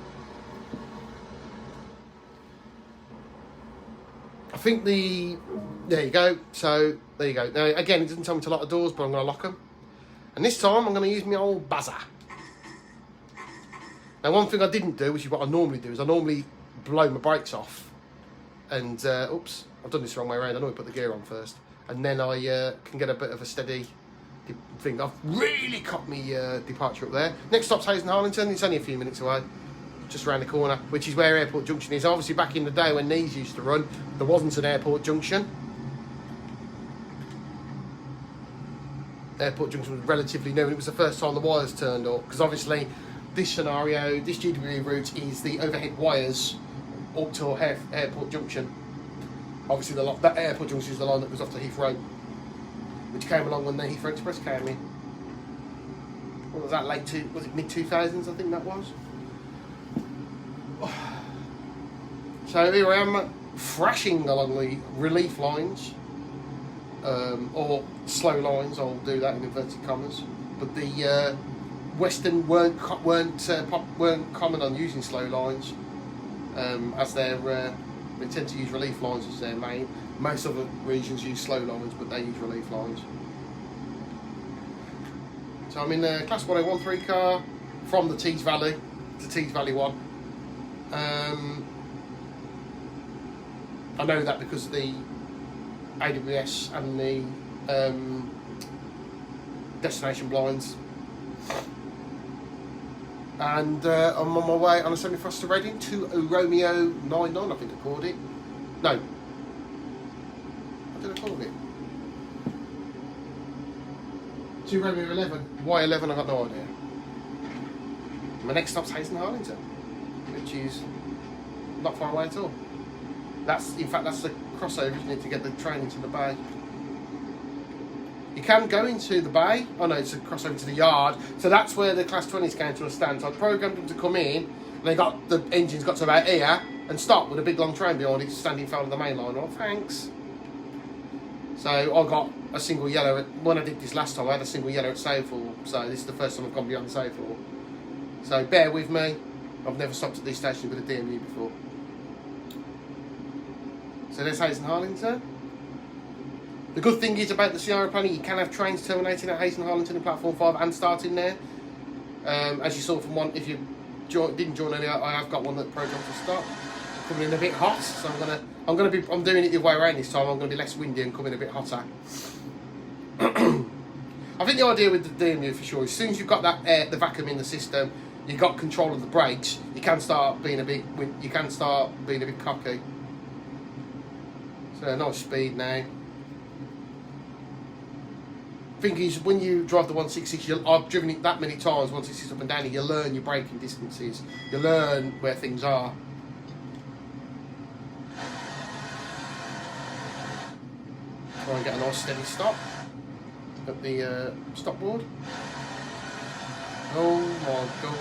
I think there you go. So there you go. Now again, it doesn't tell me to lock the doors, but I'm going to lock them. And this time I'm going to use my old buzzer. Now one thing I didn't do, which is what I normally do, is I normally blow my brakes off. And oops, I've done this the wrong way around. I normally put the gear on first, and then I can get a bit of a steady thing. I've really cocked me departure up there. Next stop's Hayes and Harlington. It's only a few minutes away. Just around the corner, which is where Airport Junction is. Obviously, back in the day when these used to run, there wasn't an Airport Junction. Airport Junction was relatively new, and it was the first time the wires turned up. Because obviously, this scenario, this GWE route is the overhead wires up to Airport Junction. Obviously, that Airport Junction is the line that goes off to Heathrow, which came along when the Heathrow Express came in. What was that, was it mid-2000s, I think that was? So here I am, thrashing along the relief lines, or slow lines. I'll do that in inverted commas. But the Western weren't common on using slow lines, as they tend to use relief lines as their main. Most other regions use slow lines, but they use relief lines. So I'm in a Class 1013 car from the Tees Valley to Tees Valley 1. I know that because of the AWS and the destination blinds. And I'm on my way on a semi-fast to Reading to Romeo 99, I think I called it. No. What did I call it? To Romeo 11. Why 11? I got no idea. My next stop's Hayes and Harlington, which is not far away at all. In fact, that's the crossover, isn't it, to get the train into the bay. You can go into the bay. Oh no, it's a crossover to the yard. So that's where the Class 20s came to a stand. So I programmed them to come in, and the engines got to about here and stop with a big long train behind it standing foul of the main line. Oh, thanks. So I got a single yellow. When I did this last time, I had a single yellow at Southall. So this is the first time I've gone beyond Southall. So bear with me. I've never stopped at these stations with a DMU before. So there's Hayes and Harlington. The good thing is about the Sierra planning, you can have trains terminating at Hayes and Harlington in platform 5 and starting there. As you saw from one, if you didn't join earlier, I have got one that programmed to stop. Coming in a bit hot, so I'm doing it the other way around this time. I'm going to be less windy and come in a bit hotter. I think the idea with the DMU for sure, as soon as you've got that the vacuum in the system, you've got control of the brakes. You can start being a bit cocky. So a nice speed now. Thing is, when you drive the 166, I've driven it that many times, 166 up and down, you learn your braking distances. You learn where things are. try and get a nice steady stop at the stop board. Oh my god.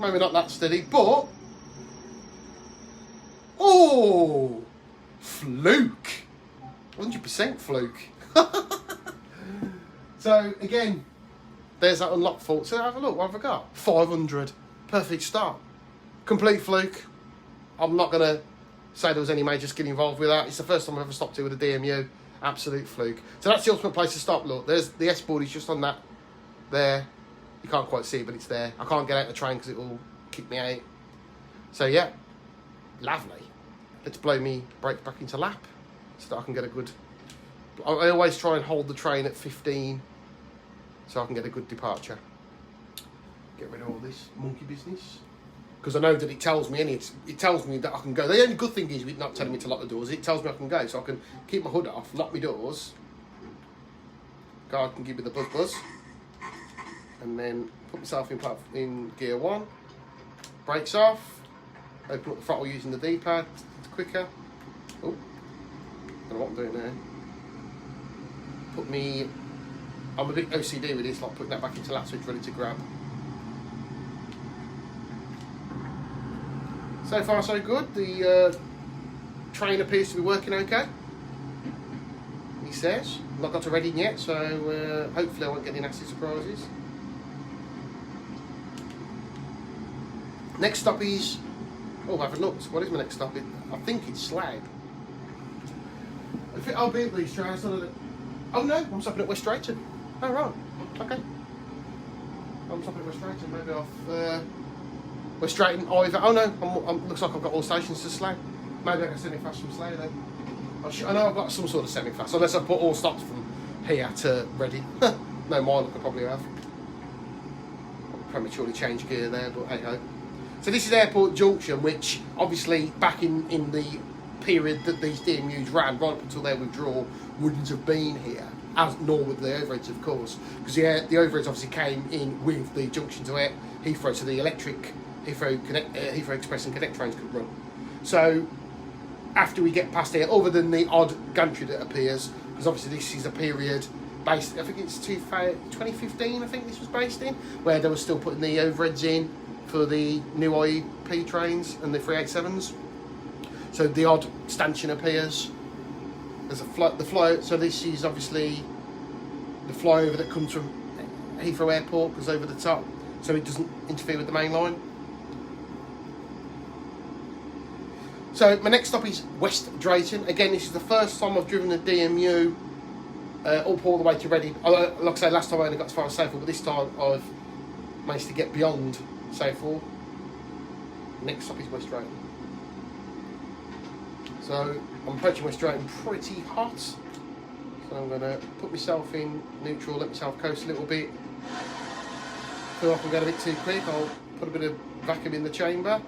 Maybe not that steady, but... Oh! Fluke! 100% fluke. So, again, there's that unlock fault. So have a look, what have I got? 500. Perfect start. Complete fluke. I'm not going to say there was any major skill involved with that. It's the first time I've ever stopped it with a DMU. Absolute fluke. So that's the ultimate place to stop. Look, there's the S board is just on that there. You can't quite see it, but it's there. I can't get out the train because it will kick me out. So yeah, lovely. Let's blow me brake back into lap so that I can get a good... I always try and hold the train at 15 so I can get a good departure. Get rid of all this monkey business. Because I know that it tells me, it tells me that I can go. The only good thing is with not telling me to lock the doors, it tells me I can go. So I can keep my hood off, lock my doors. Guard can give me the buzz. And then put myself in gear 1. Brakes off. Open up the throttle using the D-pad. It's quicker. Oh, don't know what I'm doing there. I'm a bit OCD with this, like putting that back into lap so it's ready to grab. So far so good, the train appears to be working okay, he says. I've not got to Reading yet, so hopefully I won't get any nasty surprises. Next stop is, oh I haven't looked, what is my next stop? I think it's Slough. I'll be at these trains. Oh no, I'm stopping at West Drayton. Oh right, okay. I'm stopping at West Drayton, maybe off West Drayton either. Oh no, looks like I've got all stations to Slough. Maybe I can semi-fast from Slough then. I know I've got some sort of semi-fast, unless I put all stops from here to Reading. No, my luck I probably have. I'll prematurely change gear there, but hey ho. So this is Airport Junction, which obviously back in the period that these DMUs ran, right up until their withdrawal, wouldn't have been here, as nor would the overheads, of course, because the overheads obviously came in with the junction to Heathrow, so the electric Heathrow Express and Connect trains could run. So after we get past here, other than the odd gantry that appears, because obviously this is a period based, I think it's 2015, I think this was based in, where they were still putting the overheads in for the new IEP trains and the 387s. So the odd stanchion appears. There's so this is obviously the flyover that comes from Heathrow Airport, goes over the top, so it doesn't interfere with the main line. So my next stop is West Drayton. Again, this is the first time I've driven a DMU up all the way to Reading. Like I say, last time I only got as far as Safewell, but this time I've managed to get beyond Safewell. Next stop is West Drayton. So I'm approaching West Drayton pretty hot. So I'm going to put myself in neutral, let myself coast a little bit. Feel like I'm going a bit too quick, I'll put a bit of vacuum in the chamber.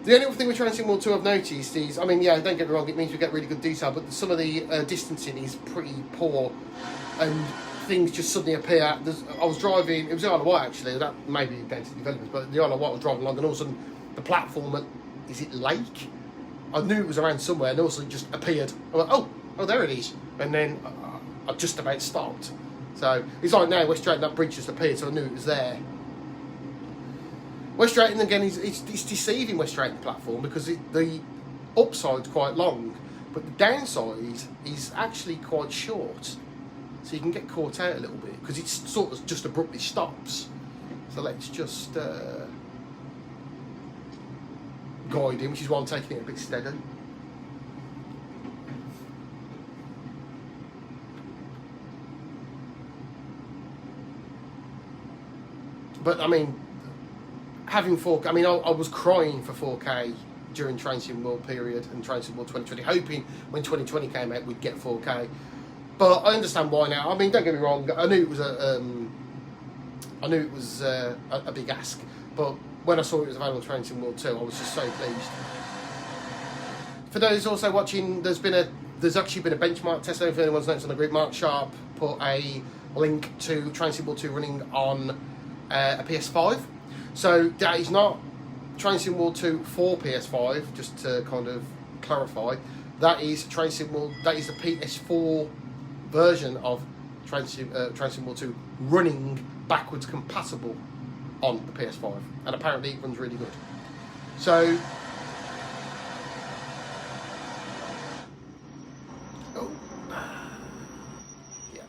The only other thing with Transit World 2 I've noticed is, I mean, yeah, don't get me wrong, it means we get really good detail, but some of the distancing is pretty poor, and things just suddenly appear. I was driving, it was the Isle of Wight actually, that may be down to the developers, but the Isle of Wight was driving along, and all of a sudden the platform at, is it Lake? I knew it was around somewhere, and all of a sudden it just appeared. I went, oh, there it is, and then I just about stopped. So it's like now West Drayton, that bridge just appeared, so I knew it was there. West Drayton again, it's deceiving West Drayton platform, because the upside's quite long, but the downside is actually quite short, so you can get caught out a little bit because it sort of just abruptly stops. So let's just guide in, which is why I'm taking it a bit steady. But I mean, having 4K, I mean, I was crying for 4K during Train Sim World period and Train Sim World 2020, hoping when 2020 came out we'd get 4K. But I understand why now. I mean, don't get me wrong, I knew it was a big ask, but when I saw it was available on Train Sim World 2, I was just so pleased. For those also watching, there's actually been a benchmark test. If anyone's noticed on the group, Mark Sharp put a link to Train Sim World 2 running on a PS5. So that is not Train Sim World 2 for PS5, just to kind of clarify. That is Train Sim World. That is the PS4 version of Train Sim World 2 running backwards compatible on the PS5, and apparently it runs really good. So, oh, yeah,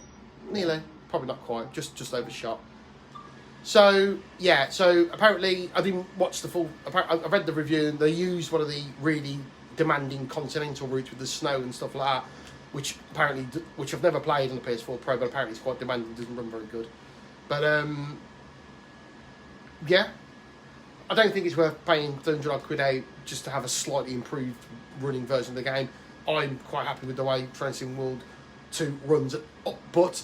nearly, probably not quite, just overshot. So yeah, so apparently I didn't watch the full. I read the review, and they used one of the really demanding continental routes with the snow and stuff like that, which I've never played on the PS4 Pro, but apparently it's quite demanding, doesn't run very good. But yeah, I don't think it's worth paying 300 odd quid out just to have a slightly improved running version of the game. I'm quite happy with the way Train Sim World 2 runs, but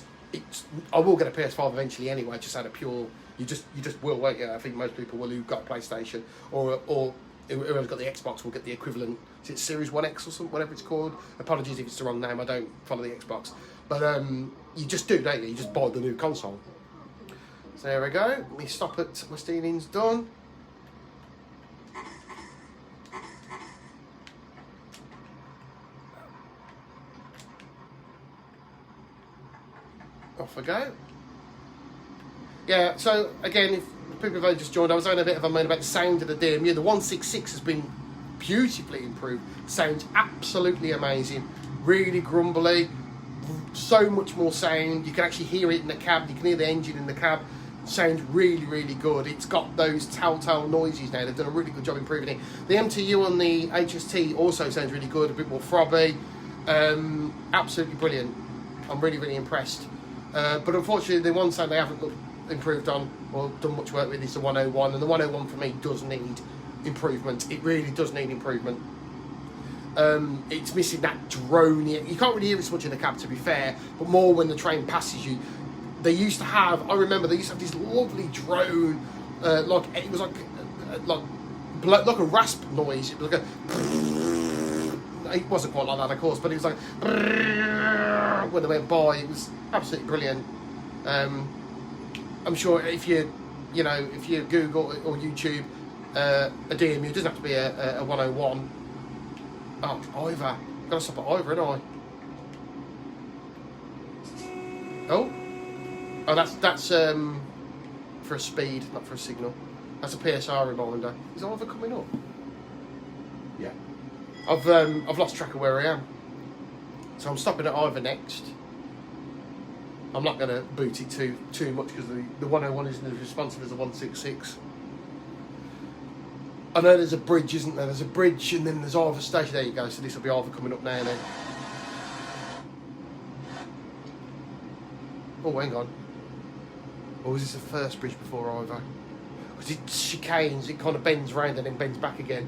I will get a PS5 eventually anyway, just out of pure. You just will, won't you? I think most people will who've got a PlayStation or whoever's got the Xbox will get the equivalent. Is it Series 1X or something, whatever it's called? Apologies if it's the wrong name. I don't follow the Xbox, but you just do, don't you? You just buy the new console. So there we go. Me stop at West Ealing's done. Off I go. Yeah, so again, if people have only just joined, I was having a bit of a moan about the sound of the DMU. The 166 has been beautifully improved. Sounds absolutely amazing. Really grumbly. So much more sound. You can actually hear it in the cab. You can hear the engine in the cab. Sounds really, really good. It's got those telltale noises now. They've done a really good job improving it. The MTU on the HST also sounds really good. A bit more throbby. Absolutely brilliant. I'm really, really impressed. But unfortunately, the one sound they haven't improved on or done much work with is the 101, and the 101 for me does need improvement. It really does need improvement. It's missing that drone. You can't really hear it so much in the cab, to be fair, but more when the train passes you. I remember they used to have this lovely drone, like it was like a rasp noise. It was like it wasn't quite like that, of course, but it was like when they went by. It was absolutely brilliant. I'm sure if you Google or YouTube a DMU, it doesn't have to be a 101. Oh, Ivor. Got to stop at Ivor, haven't I? Oh, that's for a speed, not for a signal. That's a PSR reminder. Is Ivor coming up? Yeah. I've lost track of where I am, so I'm stopping at Ivor next. I'm not going to boot it too much because the 101 isn't as responsive as the 166. I know there's a bridge, isn't there? There's a bridge and then there's Ivor Station. There you go. So this will be Ivor coming up now then. Oh, hang on. Or is this the first bridge before Ivor? Because it chicanes, it kind of bends round and then bends back again.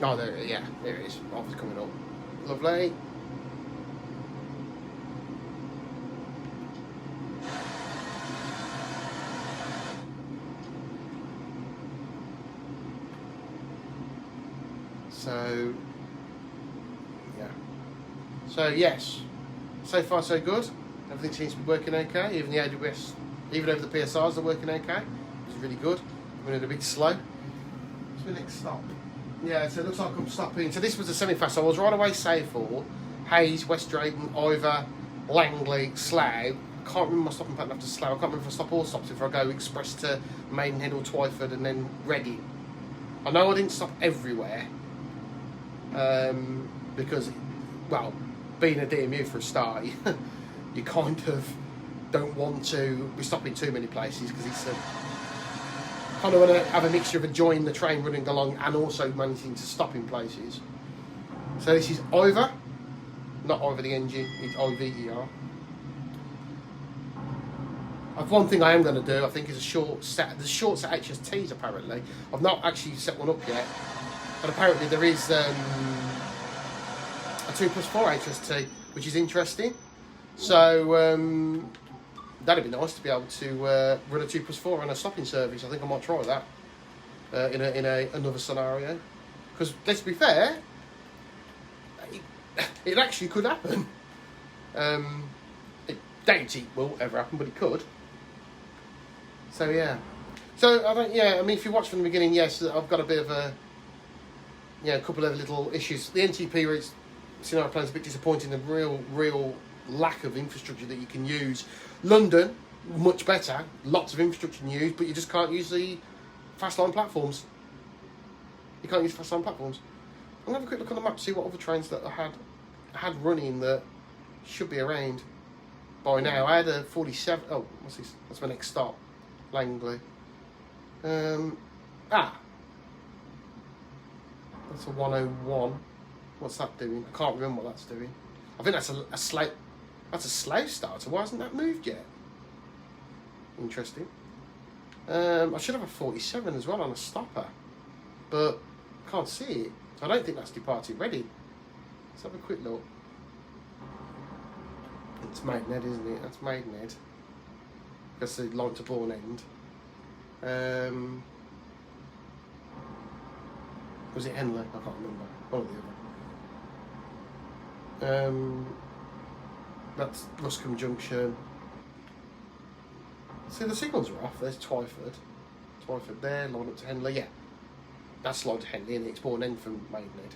Oh, there it is. Ivor's coming up. Lovely. So, yeah. So, yes. So far, so good. Everything seems to be working okay. Even the AWS, even over the PSRs are working okay. Which is really good. We're a bit slow. What's my next stop? Yeah, so it looks like I'm stopping. So this was a semi-fast. So I was right away Seyford, Hayes, West Drayton, Ivor, Langley, Slough. I can't remember my stopping pattern after Slough. I can't remember if I stop or stops, if I go express to Maidenhead or Twyford and then Reading. I know I didn't stop everywhere. Because, well, being a DMU for a start, you kind of don't want to be stopping too many places because it's kind of want to have a mixture of enjoying the train running along and also managing to stop in places. So this is Ivor, not Ivor the engine, it's IVER. One thing I am going to do, I think, is a short set. There's short set HSTs apparently. I've not actually set one up yet. But apparently there is a 2+4 HST, which is interesting. So that'd be nice to be able to run a 2+4 on a stopping service. I think I might try that in another scenario. Because let's be fair, it actually could happen. It don't it will ever happen, but it could. So yeah. So I mean, if you watch from the beginning, yes, I've got a bit of a a couple of little issues. The NTP routes scenario plan is a bit disappointing. The real lack of infrastructure that you can use. London, much better. Lots of infrastructure to use, but you just can't use the fast line platforms. You can't use fast line platforms. I'm going to have a quick look on the map to see what other trains that I had running that should be around by now. I had a 47. Oh, what's this? That's my next stop. Langley. That's a 101. What's that doing? I can't remember what that's doing. I think that's a slow. That's a slow starter. Why hasn't that moved yet? Interesting. I should have a 47 as well on a stopper, but I can't see it. I don't think that's departed ready. Let's have a quick look. It's Maidenhead, isn't it? That's Maidenhead. That's the line to Bourne End. Was it Henley? I can't remember. One or the other. That's Ruscombe Junction. See, the signals are off. There's Twyford. Twyford there, line up to Henley. Yeah. That's line to Henley, and it's Bourne End from Maidenhead.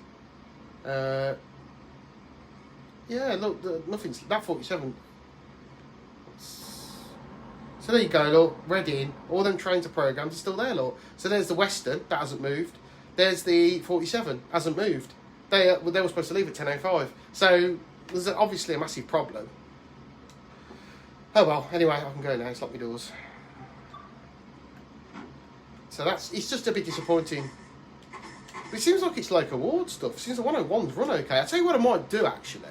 Yeah, look, nothing's... That 47... So there you go, look. Reading. All them trains are programmed are still there, look. So there's the Western. That hasn't moved. There's the 47. Hasn't moved. They were supposed to leave at 10:05. So there's obviously a massive problem. Oh well, anyway, I can go now. It's locked my doors. So it's just a bit disappointing. But it seems like it's like award stuff. It seems the 101's run okay. I'll tell you what I might do, actually.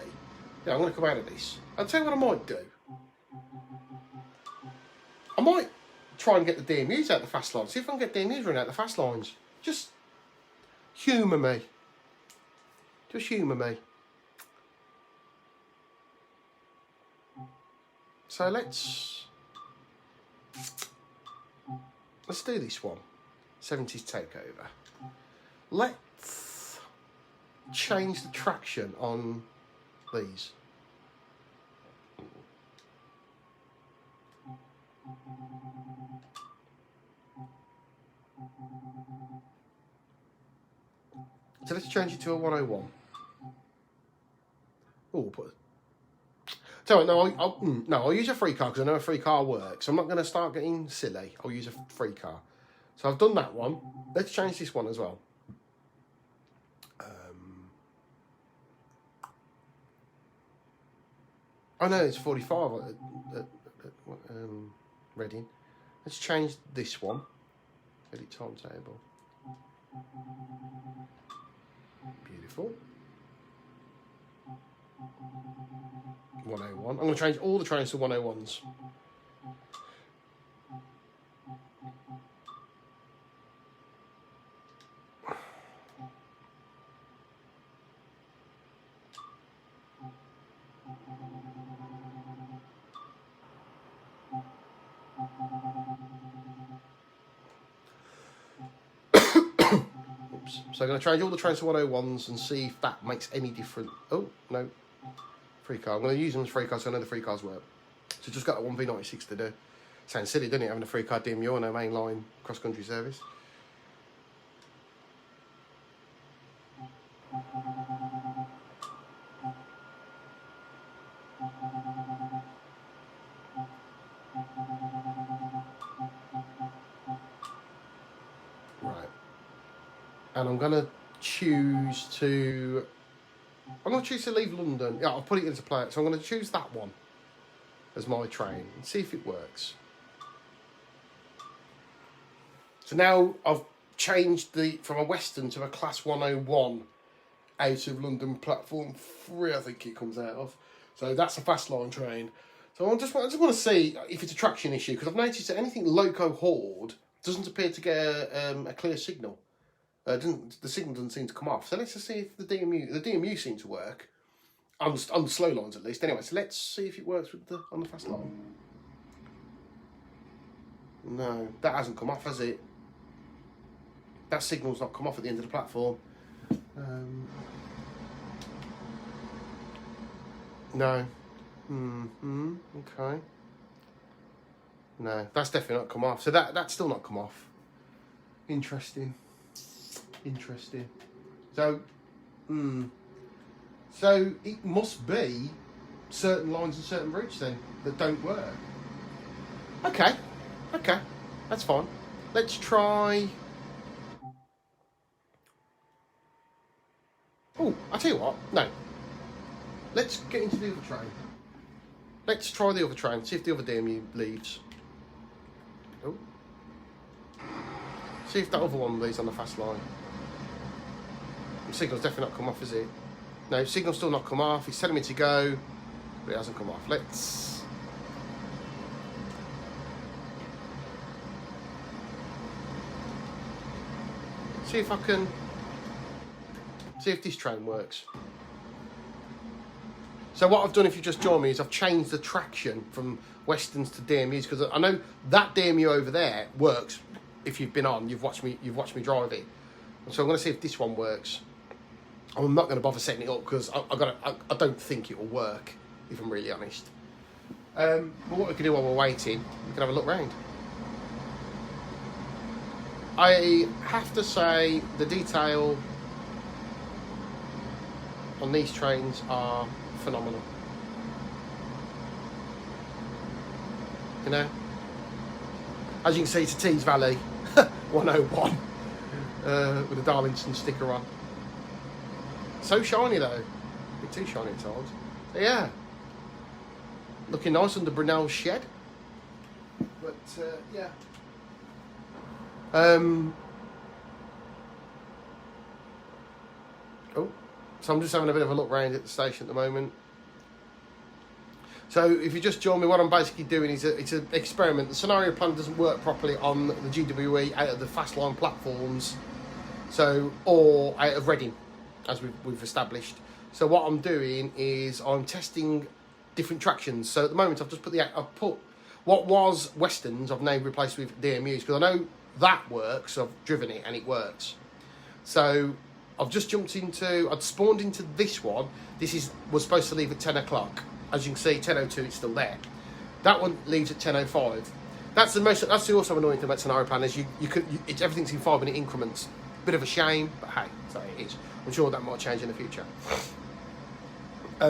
Yeah, I'm going to come out of this. I'll tell you what I might do. I might try and get the DMUs out the fast lines. See if I can get DMUs running out the fast lines. Just humour me. Just humour me. So let's do this one. 70s takeover. Let's change the traction on these. So let's change it to a 101. Oh, so I'll use a free car because I know a free car works. I'm not going to start getting silly. I'll use a free car. So I've done that one. Let's change this one as well. Oh no, it's 45 at Reading. Let's change this one. Edit timetable. Beautiful. 101. I'm going to change all the trains to 101s. Oops. So I'm going to change all the trains to 101s and see if that makes any difference. Oh, no. Free car. I'm going to use them as free cars so I know the free cars work. So just got that 1V96 to do. Sounds silly, doesn't it, having a free car DMU on a mainline cross-country service? Right. And I'm going to choose to... leave London. Yeah, I'll put it into play. So I'm going to choose that one as my train and see if it works. So now I've changed from a Western to a Class 101 out of London platform 3, I think it comes out of. So that's a fast line train. So I just want to see if it's a traction issue, because I've noticed that anything loco hauled doesn't appear to get a clear signal. The signal doesn't seem to come off. So let's just see if the DMU seems to work on the slow lines at least. Anyway, so let's see if it works on the fast line. No, that hasn't come off, has it? That signal's not come off at the end of the platform. No. Okay. No, that's definitely not come off. So that's still not come off. Interesting. So, so it must be certain lines and certain routes then that don't work. Okay, that's fine. Let's try. Oh, I tell you what. No, let's get into the other train. Let's try the other train. See if the other DMU leaves. Oh, see if that other one leaves on the fast line. The signal's definitely not come off, is it? No, signal's still not come off. He's telling me to go, but it hasn't come off. Let's. See if I can. See if this train works. So what I've done, if you just join me, is I've changed the traction from Westerns to DMUs, because I know that DMU over there works. If you've been on, you've watched me drive it. So I'm going to see if this one works. I'm not going to bother setting it up because I don't think it will work, if I'm really honest. But what we can do while we're waiting, we can have a look round. I have to say the detail on these trains are phenomenal. You know, as you can see, it's a Tees Valley 101 with a Darlington sticker on. So shiny though, a bit too shiny at times. So yeah, looking nice under Brunel's shed. But yeah. Oh, so I'm just having a bit of a look round at the station at the moment. So if you just join me, what I'm basically doing is it's an experiment. The scenario plan doesn't work properly on the GWE out of the fast line platforms, so or out of Reading, as we've established. So what I'm doing is I'm testing different tractions. So at the moment I've put what was Westerns I've now replaced with DMUs, because I know that works. So I've driven it and it works. So I've just I'd spawned into this one. This was supposed to leave at 10 o'clock. As you can see, 10:02, it's still there. That one leaves at 10:05. That's the also annoying thing about scenario plan is everything's in 5-minute increments. Bit of a shame, but hey, so it is. I'm sure that might change in the future.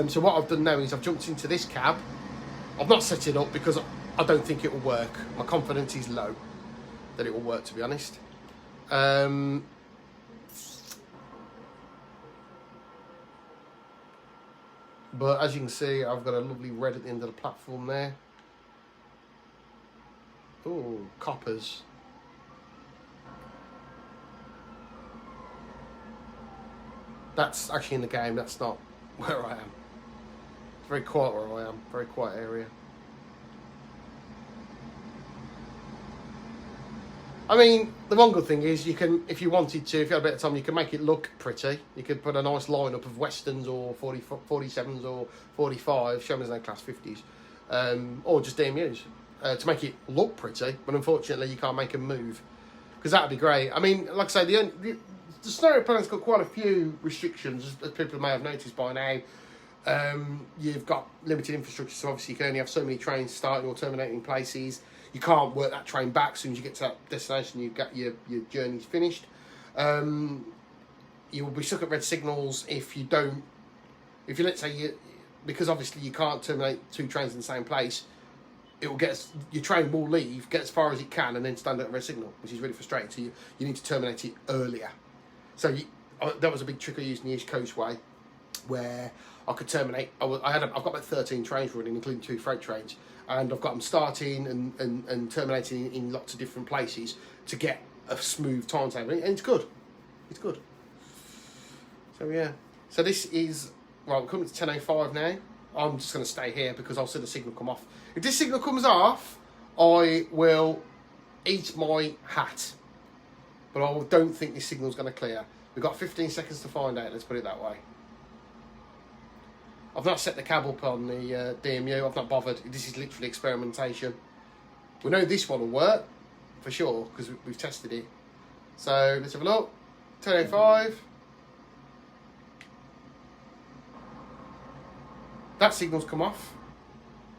So what I've done now is I've jumped into this cab. I've not set it up because I don't think it will work. My confidence is low that it will work, to be honest. But as you can see, I've got a lovely red at the end of the platform there. Oh, coppers. That's actually in the game, that's not where I am. It's very quiet where I am, very quiet area. I mean, the one good thing is you can, if you wanted to, if you had a bit of time, you can make it look pretty. You could put a nice lineup of Westerns or 47s or 45s, show me no class 50s, or just DMUs to make it look pretty. But unfortunately, you can't make them move, because that'd be great. I mean, like I say, the scenario plan's got quite a few restrictions, as people may have noticed by now. You've got limited infrastructure, so obviously you can only have so many trains starting or terminating places. You can't work that train back. As soon as you get to that destination, you've got your journey's finished. You will be stuck at red signals if you let's say because obviously you can't terminate 2 trains in the same place. It will your train will leave, get as far as it can, and then stand at a red signal, which is really frustrating. So you need to terminate it earlier. So that was a big trick I used in the East Coast Way, where I could terminate. I've got about 13 trains running, including 2 freight trains. And I've got them starting and terminating in lots of different places to get a smooth timetable. And it's good. It's good. So, yeah. So this is... Right, we're coming to 10:05 now. I'm just going to stay here because I'll see the signal come off. If this signal comes off, I will eat my hat. But I don't think this signal's going to clear. We've got 15 seconds to find out, let's put it that way. I've not set the cab up on the DMU. I've not bothered. This is literally experimentation. We know this one will work for sure because we've tested it. So let's have a look. 10:05. That signal's come off.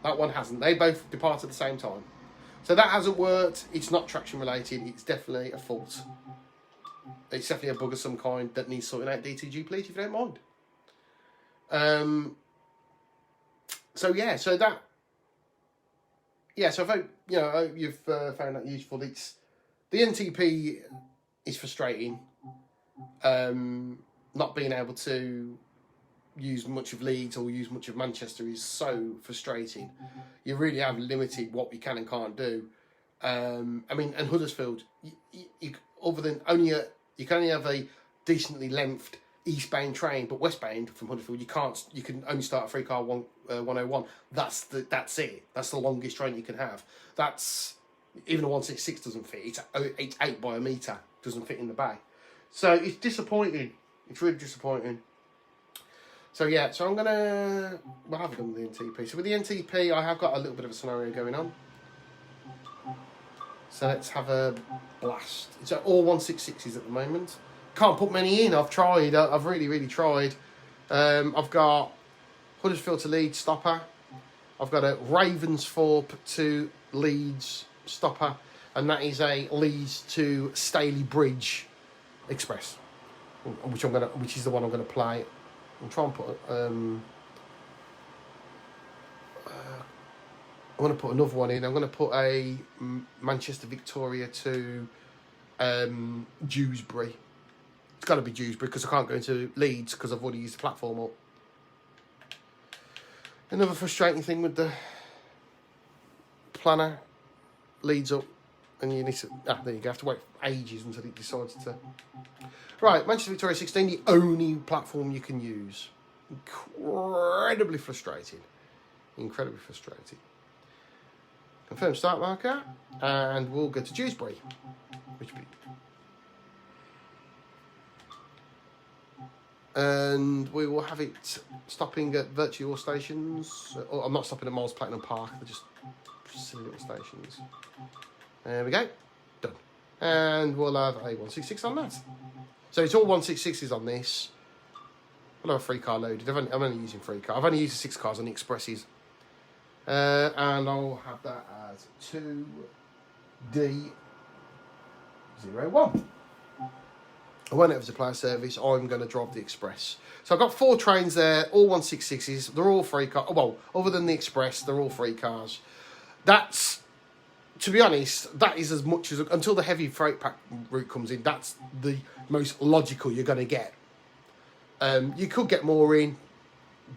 That one hasn't. They both depart at the same time. So that hasn't worked. It's not traction related. It's definitely a fault. it's definitely a bug of some kind that needs sorting out. DTG, please, if you don't mind. So yeah, so that. Yeah, so I hope I hope you've found that useful. It's the NTP is frustrating. Not being able to use much of Leeds or use much of Manchester is so frustrating. You really have limited what we can and can't do. I mean, and Huddersfield, you other than you can only have a decently lengthed eastbound train, but westbound from Huddersfield you can't. You can only start a 3-car 101. That's it. That's the longest train you can have. That's even a 166 doesn't fit. It's 8 by a metre. Doesn't fit in the bay. So it's disappointing. It's really disappointing. So yeah, so we'll have it done with the NTP. So with the NTP, I have got a little bit of a scenario going on. So let's have a blast. It's all 166s at the moment. Can't put many in. I've tried. I've really tried. I've got Huddersfield to Leeds stopper. I've got a Ravensthorpe to Leeds stopper, and that is a Leeds to Staley Bridge express, which is the one I'm gonna play. I'm trying to put. I'm going to put another one in. I'm going to put a Manchester Victoria to Dewsbury. It's got to be Dewsbury because I can't go into Leeds because I've already used the platform up. Another frustrating thing with the planner, Leeds up, and you need to. There you go. Have to wait ages until it decides to. Right, Manchester Victoria 16, the only platform you can use. Incredibly frustrating. Incredibly frustrating. Confirm start marker, and we'll go to Dewsbury. And we will have it stopping at virtually all stations. I'm not stopping at Miles Platinum Park, they're just silly little stations. There we go. Done. And we'll have a 166 on that. So it's all 166s on this. I'll have a 3-car loaded. I'm only using 3-car. I've only used the 6 cars on the expresses. And I'll have that as 2D01. I won't have to play a service. I'm going to drive the express. So I've got 4 trains there, all 166s. They're all 3-car. Well, other than the express, they're all 3 cars. That's, to be honest, that is as much as, until the heavy freight pack route comes in, that's the most logical you're going to get. You could get more in,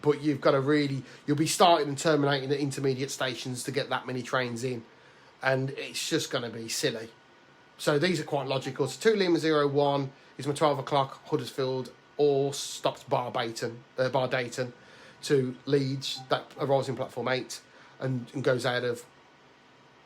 but you've got to you'll be starting and terminating at intermediate stations to get that many trains in, and it's just going to be silly. So these are quite logical. So 2 Lima 01 is my 12 o'clock Huddersfield, or stops Bar Dayton to Leeds. That arrives in platform 8 and goes out of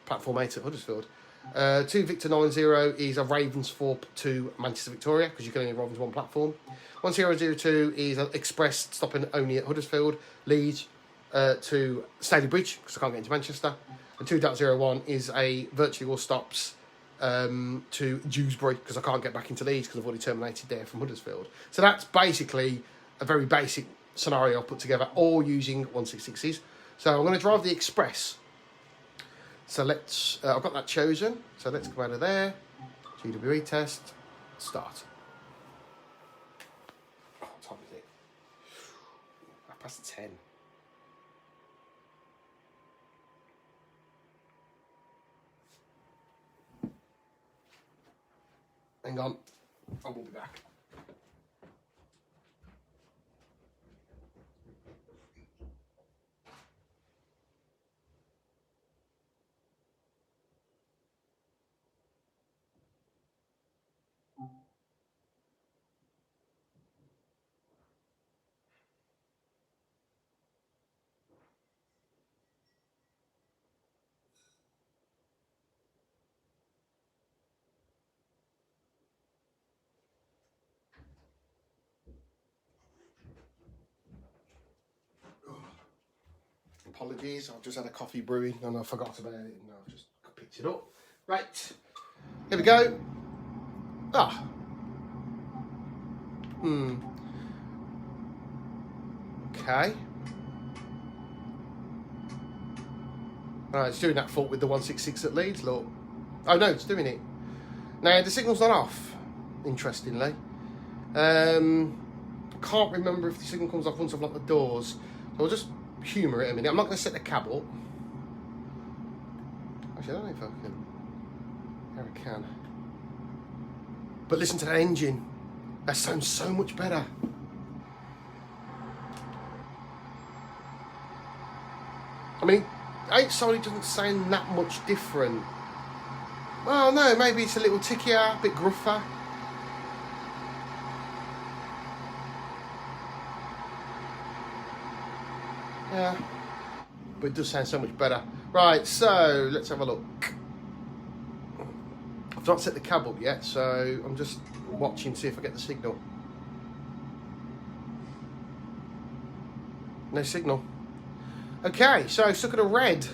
platform 8 at Huddersfield. 2 Victor 90 is a Ravensthorpe to Manchester Victoria, because you can only arrive on one platform. 1002 is an express stopping only at Huddersfield, Leeds to Staley Bridge, because I can't get into Manchester. And 2.01 is a virtually all stops to Dewsbury, because I can't get back into Leeds because I've already terminated there from Huddersfield. So that's basically a very basic scenario put together, all using 166s. So I'm going to drive the express. So let's, I've got that chosen. So let's come out of there. GWE test, start. Oh, what time is it? 10:30. Hang on, I will be back. Apologies, I've just had a coffee brewing and I forgot about it and I've just picked it up. Right, here we go. Okay. Right, it's doing that fault with the 166 at Leeds, look. Oh no, it's doing it. Now, the signal's not off. interestingly. Can't remember if the signal comes off once I've locked the doors. So I'll just humour it a minute. I'm not going to set the cab up. Actually, I don't know if I can. There I can. But listen to that engine. That sounds so much better. I mean, outside it doesn't sound that much different. Well, no, maybe it's a little tickier, a bit gruffer. Yeah, but it does sound so much better. Right, so let's have a look. I've not set the cab up yet, so I'm just watching to see if I get the signal. No signal. Okay, so stuck at a red.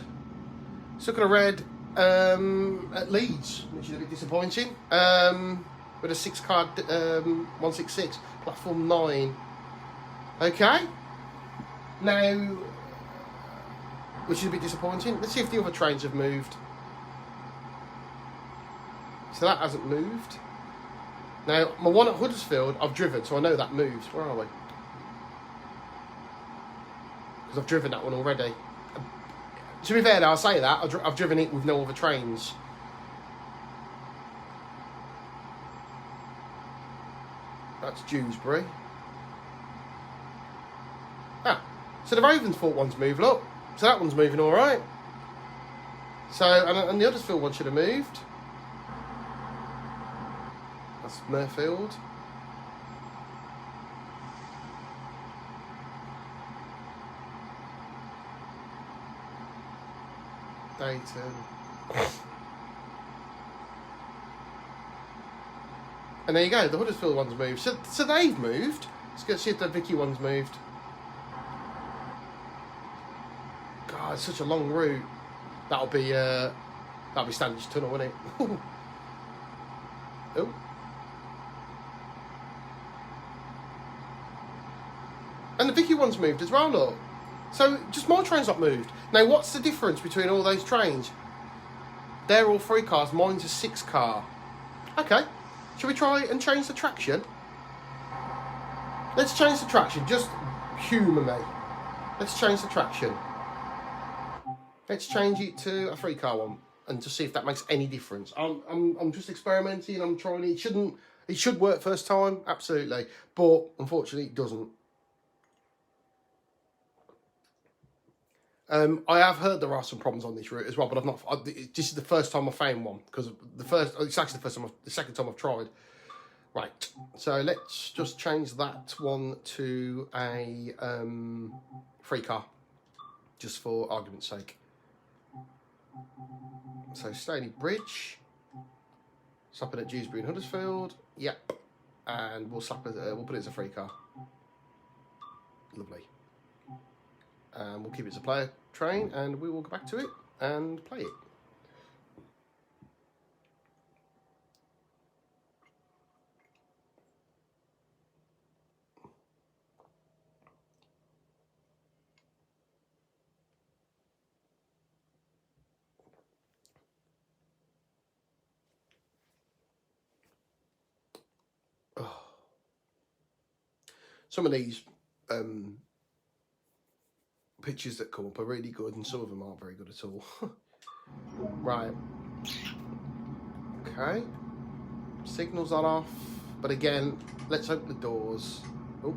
Stuck at a red at Leeds, which is a bit disappointing. With a 6-car 166, platform 9. Okay. Now, which is a bit disappointing. Let's see if the other trains have moved. So that hasn't moved. Now, my one at Huddersfield, I've driven, so I know that moves. Where are we? Because I've driven that one already. To be fair, I'll say that. I've driven it with no other trains. That's Dewsbury. Ah, so the Ravensthorpe one's moved, look. So that one's moving all right. So, and the Huddersfield one should have moved. That's Murfield. Dayton. And there you go, the Huddersfield one's moved. So they've moved. Let's go see if the Vicky one's moved. God, it's such a long route. That'll be Standish Tunnel, won't it? Oh. And the Vicky one's moved as well, look. So just my train's not moved. Now, what's the difference between all those trains? They're all 3 cars, mine's a 6-car. Okay, shall we try and change the traction? Let's change the traction, just humour me. Let's change the traction. Let's change it to a 3-car one and just see if that makes any difference. I'm just experimenting, I'm trying it. It should work first time, absolutely. But unfortunately it doesn't. I have heard there are some problems on this route as well, but I've not. This is the first time I found one because it's actually the second time I've tried. Right, so let's just change that one to a 3-car, just for argument's sake. So Stony Bridge, slapping at Dewsbury and Huddersfield. Yep, and we'll put it as a 3-car. Lovely. We'll keep it as a player train and we will go back to it and play it. Oh. Some of these pictures that come up are really good and some of them aren't very good at all. Right. Okay. Signals are off. But again, let's open the doors. Oh,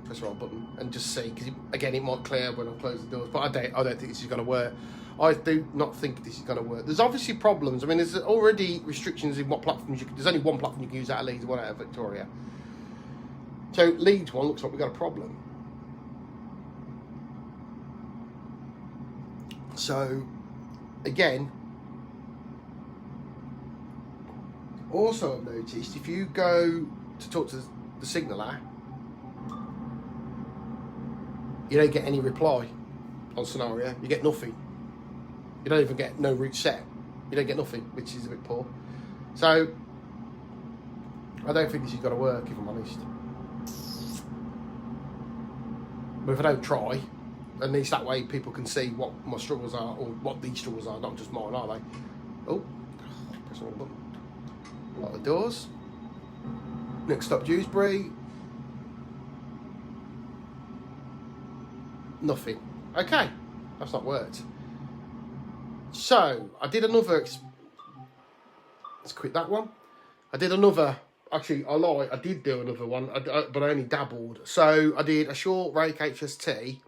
press the wrong button and just see, because again, it might clear when I close the doors. But I don't think this is going to work. I do not think this is going to work. There's obviously problems. I mean, there's already restrictions in what platforms you can. There's only one platform you can use out of Leeds, one out of Victoria. So Leeds one looks like we've got a problem. So, again, also I've noticed if you go to talk to the signaller, you don't get any reply on scenario. You get nothing. You don't even get no route set. You don't get nothing, which is a bit poor. So, I don't think this is going to work, if I'm honest. But if I don't try, at least that way people can see what my struggles are, or what these struggles are, not just mine, are they? Oh, press the wrong button. Lock the doors. Next stop, Dewsbury. Nothing. Okay, that's not worked. So I did another. Let's quit that one. I did another. Actually, I lied. I did do another one, but I only dabbled. So I did a short rake HST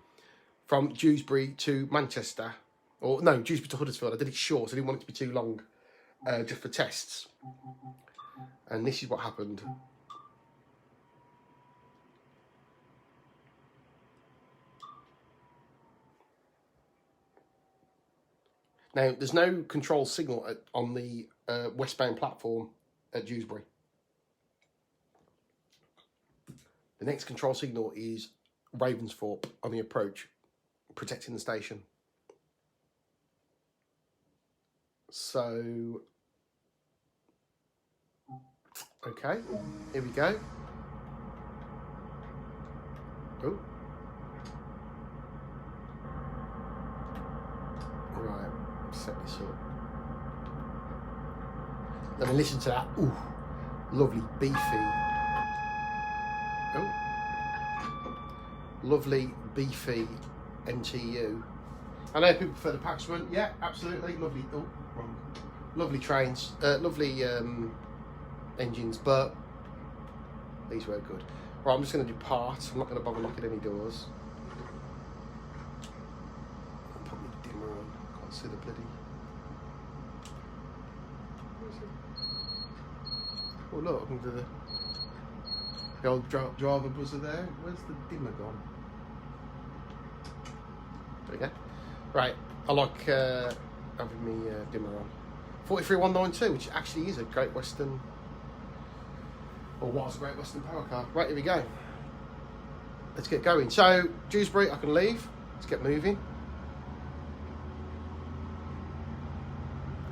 from Dewsbury to Manchester, or no, Dewsbury to Huddersfield. I did it short. So I didn't want it to be too long, just for tests. And this is what happened. Now, there's no control signal on the westbound platform at Dewsbury. The next control signal is Ravensthorpe on the approach, protecting the station. So, okay, here we go. Oh. Right, set this up. Let me listen to that. Ooh, lovely beefy. Oh, lovely beefy MTU. I know people prefer the Paxman. Yeah, absolutely. Lovely. Oh, wrong. Lovely trains. Lovely engines, but these were good. Right, I'm just going to depart. I'm not going to bother knocking any doors. I'll put my dimmer on. Can't see the bloody. Where is it? Oh look, I can do the old driver buzzer there. Where's the dimmer gone? There we go. Right, I like having me dimmer on. 43192, which actually is a Great Western, or was a Great Western power car. Right, here we go. Let's get going. So, Dewsbury, I can leave. Let's get moving.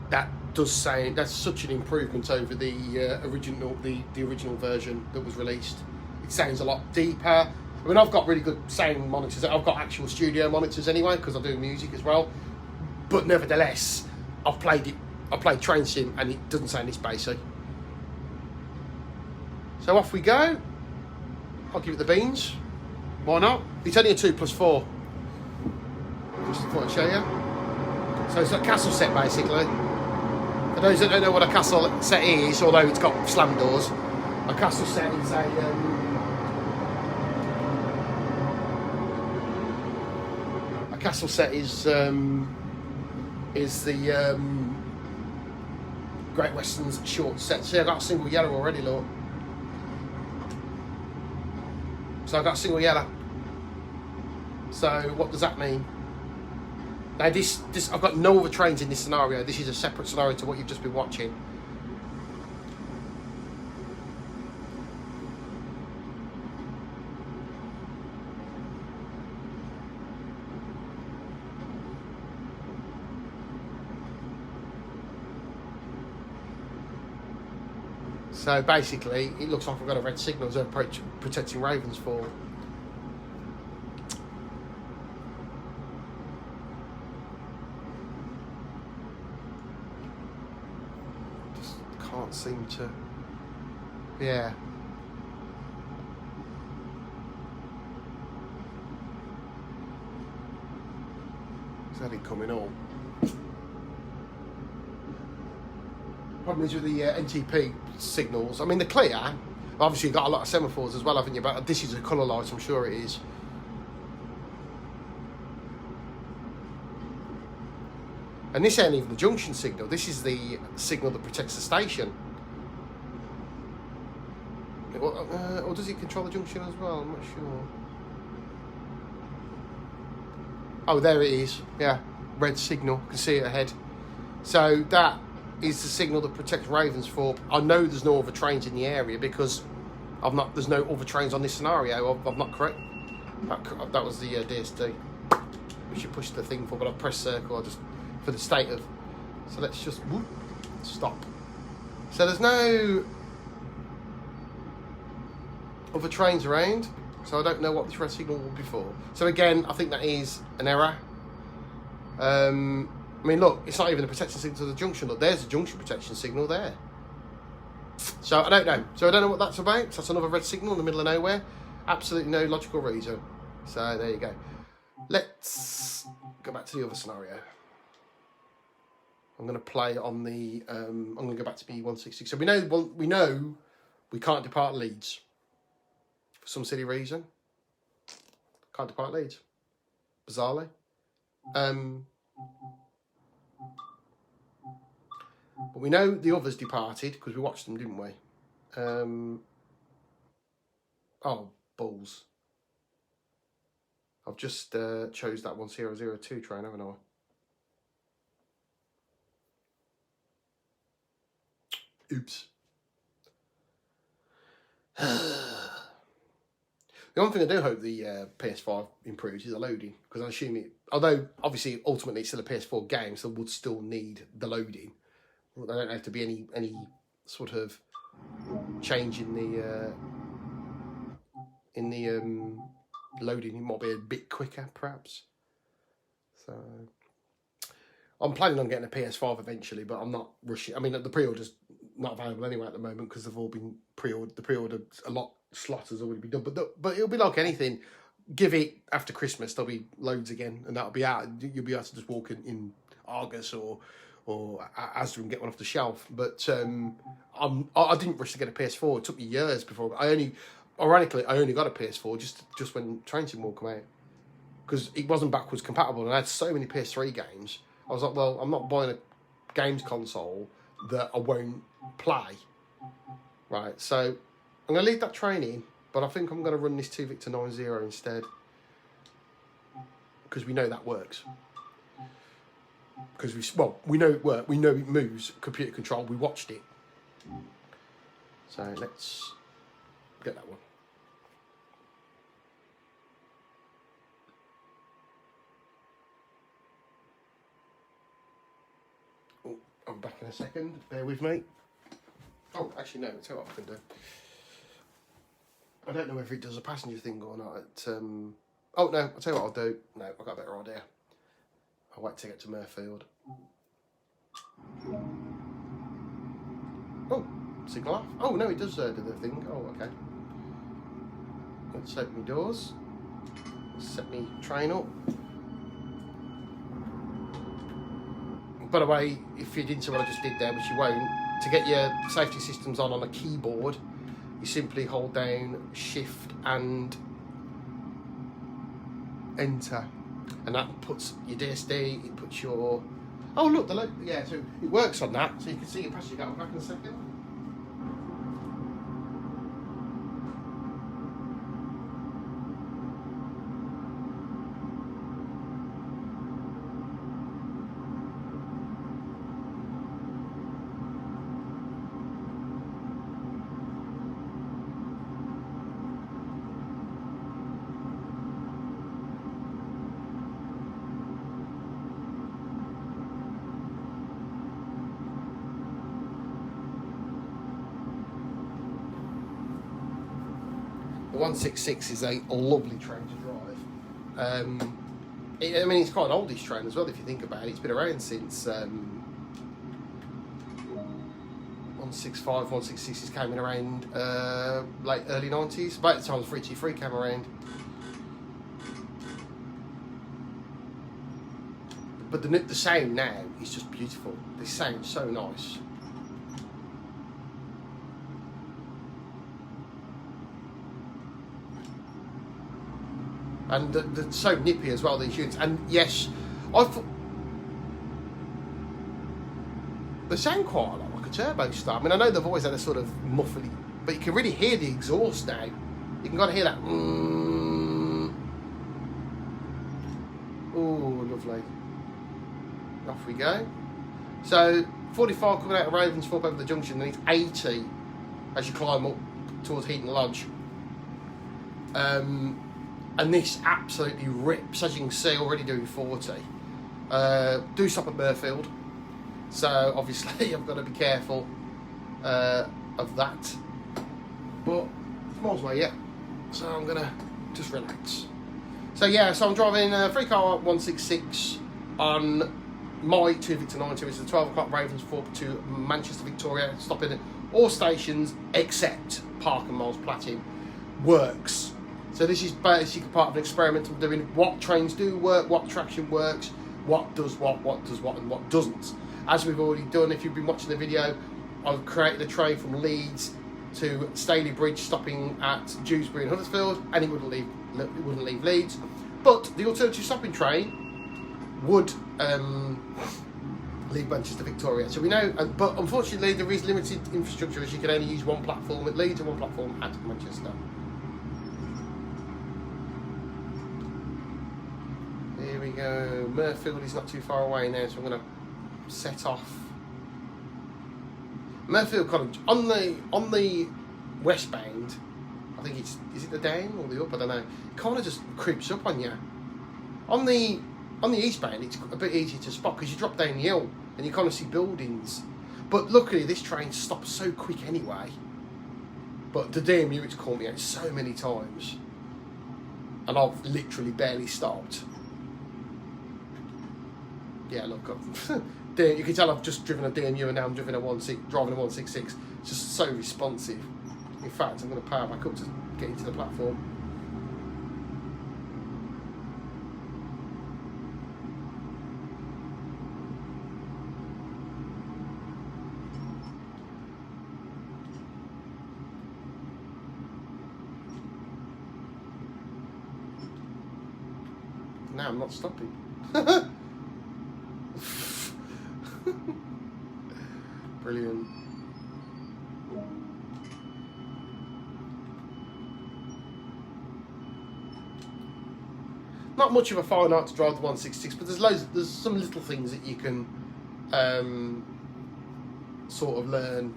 That does sound, that's such an improvement over the original version that was released. It sounds a lot deeper. I mean, I've got really good sound monitors. I've got actual studio monitors anyway, because I do music as well. But nevertheless, I've played Train Sim, and it doesn't sound this bassy. So off we go. I'll give it the beans. Why not? It's only a 2+4. Just thought I'd show you. So it's a castle set, basically. For those that don't know what a castle set is, although it's got slam doors, a castle set is a castle set is the Great Western's short set. See, I got a single yellow already, look. So I got a single yellow. So what does that mean? Now this I've got no other trains in this scenario. This is a separate scenario to what you've just been watching. So basically, it looks like I've got a red signal as I approach protecting Ravensthorpe. Just can't seem to. Yeah. Is that it coming on? Problem is with the NTP signals. I mean, they're clear. Obviously, you've got a lot of semaphores as well, haven't you? But this is a colour light, I'm sure it is. And this ain't even the junction signal. This is the signal that protects the station. Or does it control the junction as well? I'm not sure. Oh, there it is. Yeah, red signal. You can see it ahead. So that is the signal that protects Ravensthorpe. I know there's no other trains in the area because there's no other trains on this scenario. I'm not correct. That was the DSD. We should push the thing for, but I've pressed circle just for the state of. So let's just stop. So there's no other trains around. So I don't know what this red signal will be for. So again, I think that is an error. I mean, look, it's not even a protection signal to the junction. Look, there's a junction protection signal there. So I don't know. So I don't know what that's about. So that's another red signal in the middle of nowhere. Absolutely no logical reason. So there you go. Let's go back to the other scenario. I'm going to play on the. I'm going to go back to B166. So we know we can't depart Leeds for some silly reason. Can't depart Leeds, bizarrely. But we know the others departed because we watched them, didn't we? Oh, balls. I've just chose that 1002 train, haven't I? Oops. The one thing I do hope the PS5 improves is the loading, because I assume it, although obviously ultimately it's still a PS4 game, so would still need the loading. There don't have to be any sort of change in the loading. It might be a bit quicker, perhaps. So I'm planning on getting a PS5 eventually, but I'm not rushing. I mean, the pre-order's not available anyway at the moment because they've all been pre-ordered. The pre-order slot has already been done, but it'll be like anything. Give it after Christmas, there'll be loads again, and that'll be out. You'll be able to just walk in Argos or Asda and get one off the shelf. But I didn't rush to get a PS4. It took me years before. Ironically, I only got a PS4 just when Train Sim will come out, because it wasn't backwards compatible, and I had so many PS3 games. I was like, well, I'm not buying a games console that I won't play. Right, so I'm going to leave that train in, but I think I'm going to run this 2 Victor 90 instead, because we know that works. Because we know it works. We know it moves. Computer control. We watched it. So let's get that one. Oh, I'm back in a second. Bear with me. Oh, actually no. Tell you what I can do. I don't know if it does a passenger thing or not. Oh no. I'll tell you what I'll do. No, I've got a better idea. I'll wait to get to Murfield. Oh, signal off. Oh no, it does do the thing. Oh, okay. Let's open my doors. Set me train up. By the way, if you didn't see what I just did there, which you won't, to get your safety systems on a keyboard, you simply hold down Shift and Enter. And that puts your DSD, it puts your... Oh, look, yeah, so it works on that. So you can see your passenger car back in a second. The 166 is a lovely train to drive. I mean, it's quite an oldish train as well, if you think about it. It's been around since 165, 166 came in around late early 90s. About the time 323 came around. But the sound now is just beautiful. They sound so nice. And they're so nippy as well, these units. And yes, I thought they sound quite a lot like a turbo star. I mean, I know they've always had a sort of muffly, but you can really hear the exhaust now. You can kind of hear that. Oh, lovely. Off we go. So 45 coming out of Ravensthorpe over the junction, and it's 80 as you climb up towards Heaton Lodge. And this absolutely rips, as you can see, already doing 40. Do stop at Murfield, so obviously I've got to be careful of that. But it's miles away yet, so I'm gonna just relax. So yeah, so I'm driving 3-car 166 on my 2 Victor 90, which is a 12 o'clock Ravensthorpe to Manchester Victoria, stopping at all stations except Park and Miles Platin works. So this is basically part of an experiment I'm doing. What trains do work, what traction works, what does what and what doesn't. As we've already done, if you've been watching the video, I've created a train from Leeds to Staley Bridge, stopping at Dewsbury and Huddersfield, and it wouldn't leave Leeds. But the alternative stopping train would leave Manchester Victoria. So we know, but unfortunately there is limited infrastructure, as you can only use one platform at Leeds and one platform at Manchester. Here we go. Murfield is not too far away now, so I'm going to set off. Murfield College on the westbound. I think is it the down or the up? I don't know. It kind of just creeps up on you. On the eastbound, it's a bit easier to spot because you drop down the hill and you kind of see buildings. But luckily, this train stops so quick anyway. But the DMU, it's caught me out so many times, and I've literally barely stopped. Yeah, look, you can tell I've just driven a DMU and now I'm driving a 166. It's just so responsive. In fact, I'm going to power back up to get into the platform. Now I'm not stopping. Brilliant. Not much of a fine art to drive the 166, but there's some little things that you can sort of learn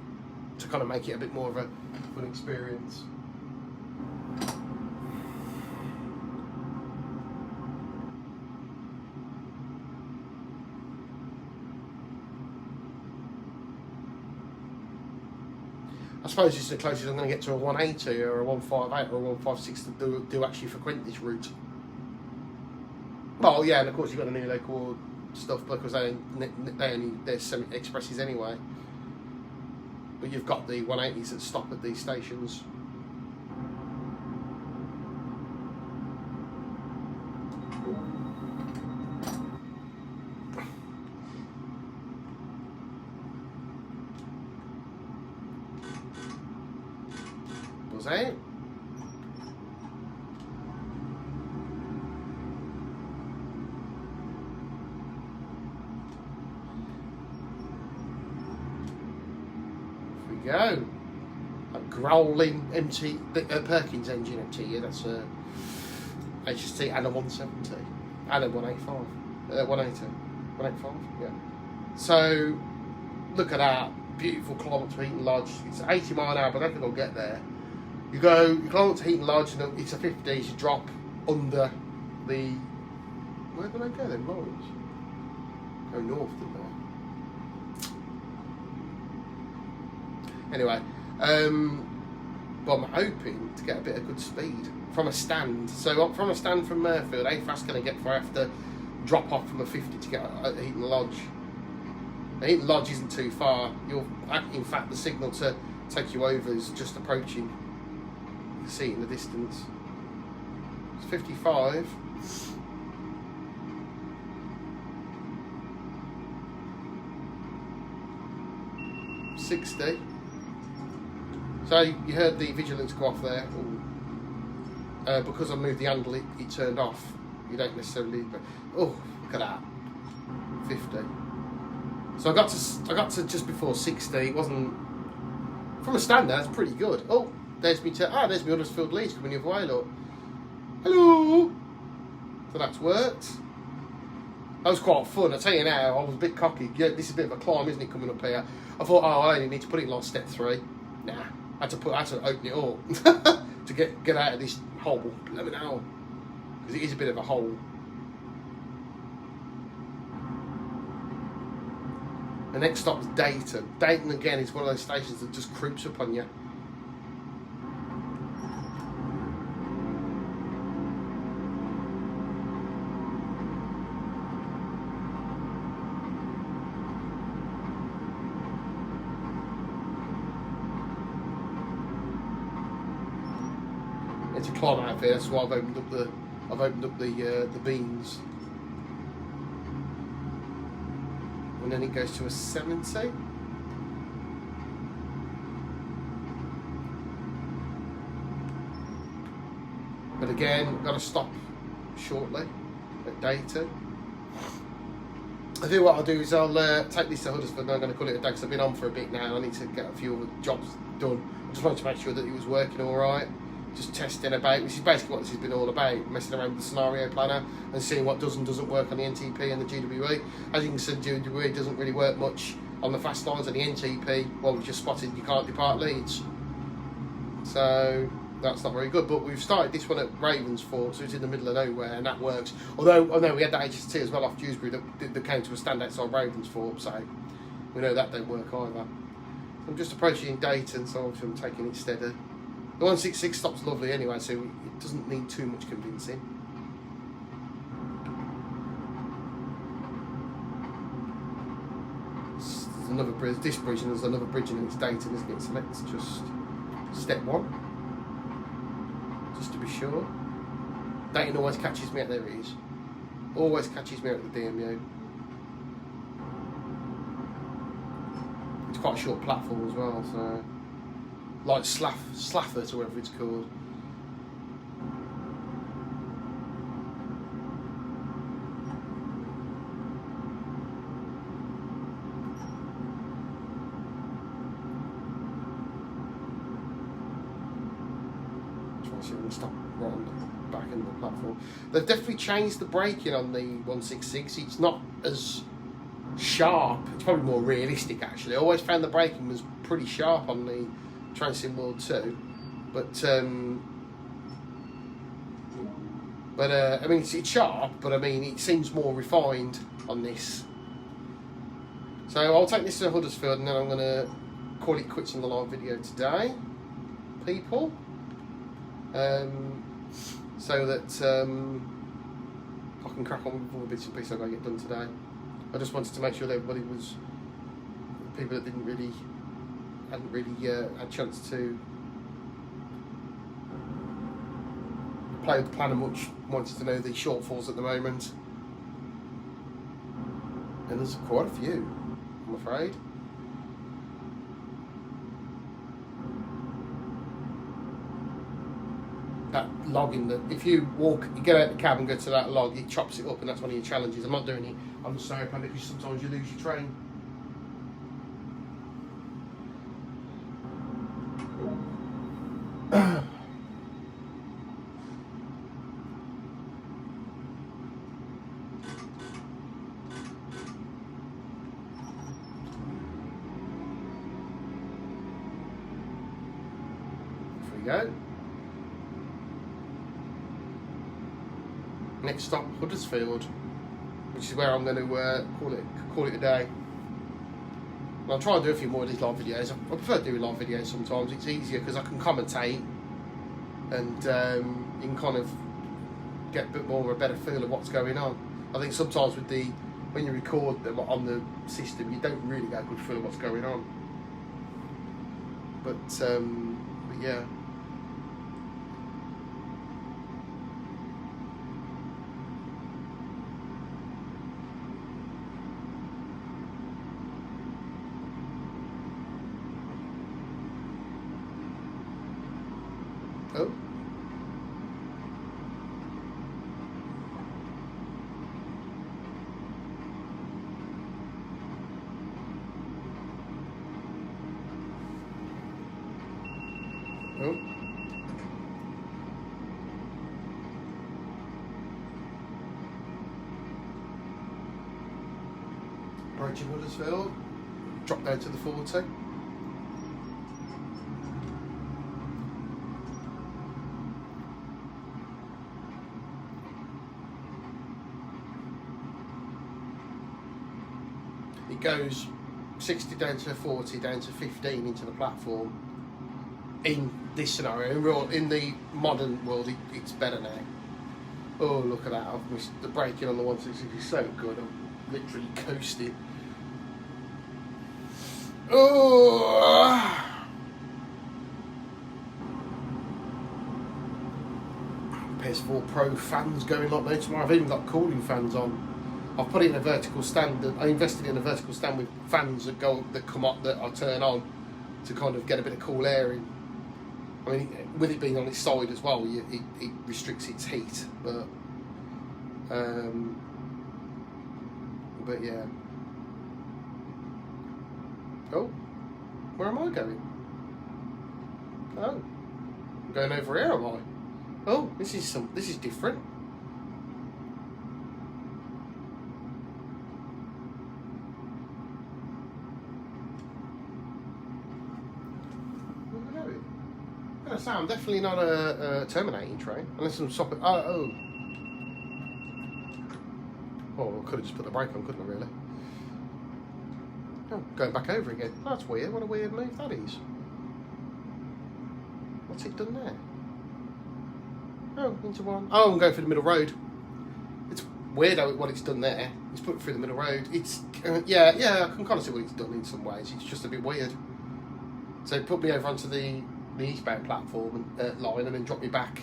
to kind of make it a bit more of a fun experience. I suppose it's the closest I'm going to get to a 180 or a 158 or a 156 to do actually frequent this route. Well, yeah, and of course you've got the new local stuff because they're semi-expresses anyway. But you've got the 180s that stop at these stations. Buzz out. Go. A growling Perkins engine MT, yeah, that's a HST and a 170 and a 185, 180, 185, yeah. So look at that beautiful climb up to Heaton Lodge. It's 80 mile an hour, but I don't think I'll get there. You climb up to Heaton Lodge and it's a 50. You drop under the. Where did I go then? Lawrence. Go north, didn't I? Anyway, but I'm hoping to get a bit of good speed from a stand. So from a stand from Murfield, how fast can I get before I have to drop off from a 50 to get at Heaton Lodge? The Heaton Lodge isn't too far. In fact, the signal to take you over is just approaching. You can see it in the distance. It's 55. $60. So you heard the vigilance go off there. Because I moved the handle, it turned off. You don't necessarily. But, oh, look at that. 50. So I got to just before 60. It wasn't from a stand there. It's pretty good. Oh, there's me. There's me Huddersfield Leeds coming the other way. Look. Hello. So that's worked. That was quite fun. I tell you now, I was a bit cocky. Yeah, this is a bit of a climb, isn't it, coming up here? I thought, I only need to put it like step 3. Nah. I had to open it up to get out of this hole. Let me know, because it is a bit of a hole. The next stop is Dayton. Dayton again is one of those stations that just creeps up on you. It's a climb out here, so I've opened up the beans, and then it goes to a 70. But again, I've got to stop shortly at day 2. I think what I'll do is I'll take this to Huddersfield and I'm going to call it a day because I've been on for a bit now and I need to get a few other jobs done. I just wanted to make sure that it was working all right. Just testing about, which is basically what this has been all about, messing around with the scenario planner and seeing what does and doesn't work on the NTP and the GWE. As you can see, the GWE doesn't really work much on the fast lines, and the NTP, well, we've just spotted you can't depart Leeds. So that's not very good, but we've started this one at Ravensthorpe, so it's in the middle of nowhere, and that works. Although, I know we had that HST as well off Dewsbury that came to a stand outside Ravensthorpe, so we know that don't work either. I'm just approaching Dayton, so obviously I'm taking it steady. The 166 stop's lovely anyway, so it doesn't need too much convincing. There's another bridge, this bridge, and there's another bridge, and it's Dayton, isn't it? So let's just step 1. Just to be sure. Dayton always catches me out, there it is. Always catches me out at the DMU. It's quite a short platform as well, so like Slafford or whatever it's called. Stop round back in the platform. They've definitely changed the braking on the 166. It's not as sharp. It's probably more realistic actually. I always found the braking was pretty sharp on the Transcend World 2, but I mean it's sharp, but I mean it seems more refined on this. So I'll take this to Huddersfield and then I'm going to call it quits on the live video today, people. So that I can crack on with all the bits and pieces I've got to get done today. I just wanted to make sure that everybody was, people that hadn't really had a chance to play with the planner much, wanted to know the shortfalls at the moment. And there's quite a few, I'm afraid. That log in the, if you walk, you get out of the cab and go to that log, it chops it up, and that's one of your challenges. I'm not doing it on the snow planet because sometimes you lose your train. There we go. Next stop, Huddersfield, which is where I'm going to call it a day. And I'll try and do a few more of these live videos. I prefer doing live videos sometimes. It's easier because I can commentate and you can kind of get a bit more of a better feel of what's going on. I think sometimes with when you record them on the system, you don't really get a good feel of what's going on. But yeah. Oh. Oh. Approaching Huddersfield. Drop down to the 40. It goes 60 down to 40, down to 15 into the platform. In this scenario, in the modern world, it's better now. Oh, look at that! I've missed the braking on the 160 is so good. I'm literally coasting. Oh! 1 PS4 Pro fans going like no tomorrow. I've even got cooling fans on. I've put it in a vertical stand. I invested in a vertical stand with fans that come up that I turn on to kind of get a bit of cool air in. I mean, with it being on its side as well, it restricts its heat, but yeah. Oh, where am I going? Oh, I'm going over here, am I? Oh, this is different. Where am I going? I'm gonna say I'm definitely not a terminating train, unless I'm stopping. Oh, I could have just put the brake on, couldn't I? Really? Oh, going back over again. Oh, that's weird. What a weird move that is. What's it done there? Oh, into one. Oh, I'm going for the middle road. It's weird what it's done there. It's put it through the middle road. It's yeah, I can kind of see what it's done in some ways. It's just a bit weird. So it put me over onto the eastbound platform line, and then dropped me back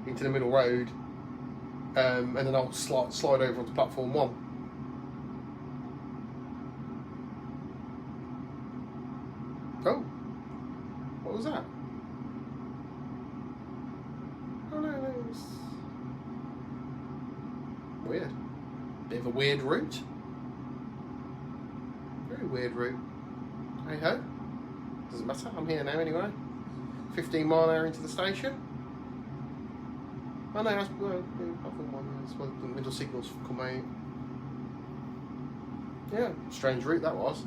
into the middle road, and then I'll slide over onto platform 1. Oh, what was that? Oh no, it's weird. Bit of a weird route. Very weird route. Hey ho. Doesn't matter. I'm here now anyway. 15 mile an hour into the station. Oh no, that's where the middle signals come out. Yeah, strange route that was.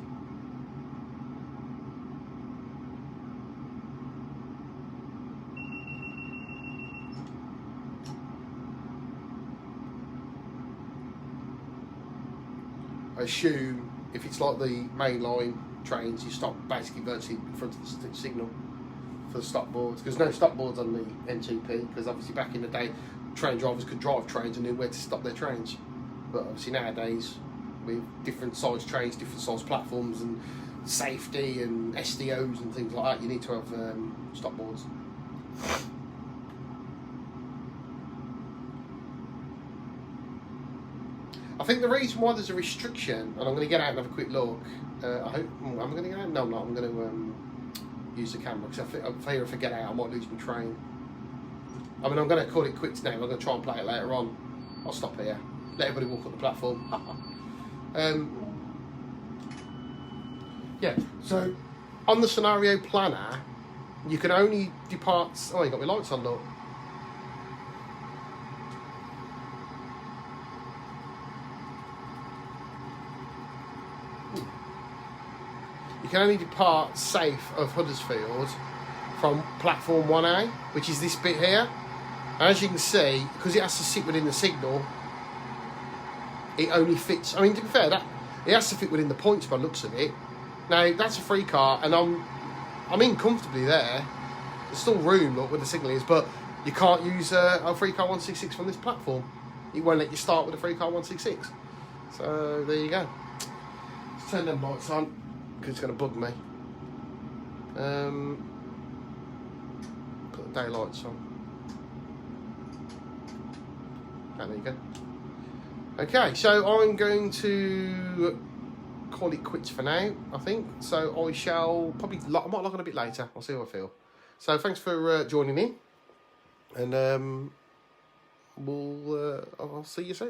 I assume if it's like the main line trains, you stop basically virtually in front of the signal for the stop boards. There's no stop boards on the NTP, because obviously back in the day, train drivers could drive trains and knew where to stop their trains. But obviously nowadays, with different size trains, different size platforms, and safety and SDOs and things like that, you need to have stop boards. I think the reason why there's a restriction, and I'm going to get out and have a quick look. I hope I'm going to get out. No, I'm not. I'm going to use the camera, because if I get out, I might lose my train. I mean, I'm going to call it quits now. I'm going to try and play it later on. I'll stop here. Let everybody walk up the platform. Yeah. So on the scenario planner, you can only depart. Oh, you got my lights on, look. You can only depart safe of Huddersfield from platform 1A, which is this bit here. And as you can see, because it has to sit within the signal, it only fits. I mean, to be fair, it has to fit within the points by the looks of it. Now, that's a free car, and I'm in comfortably there. There's still room, look, where the signal is, but you can't use a free car 166 from this platform. It won't let you start with a free car 166. So there you go. Let's turn them lights on, because it's going to bug me. Put the daylights on. And there you go. Okay, so I'm going to call it quits for now, I think. So I shall probably, I might log on a bit later. I'll see how I feel. So thanks for joining in, and I'll see you soon.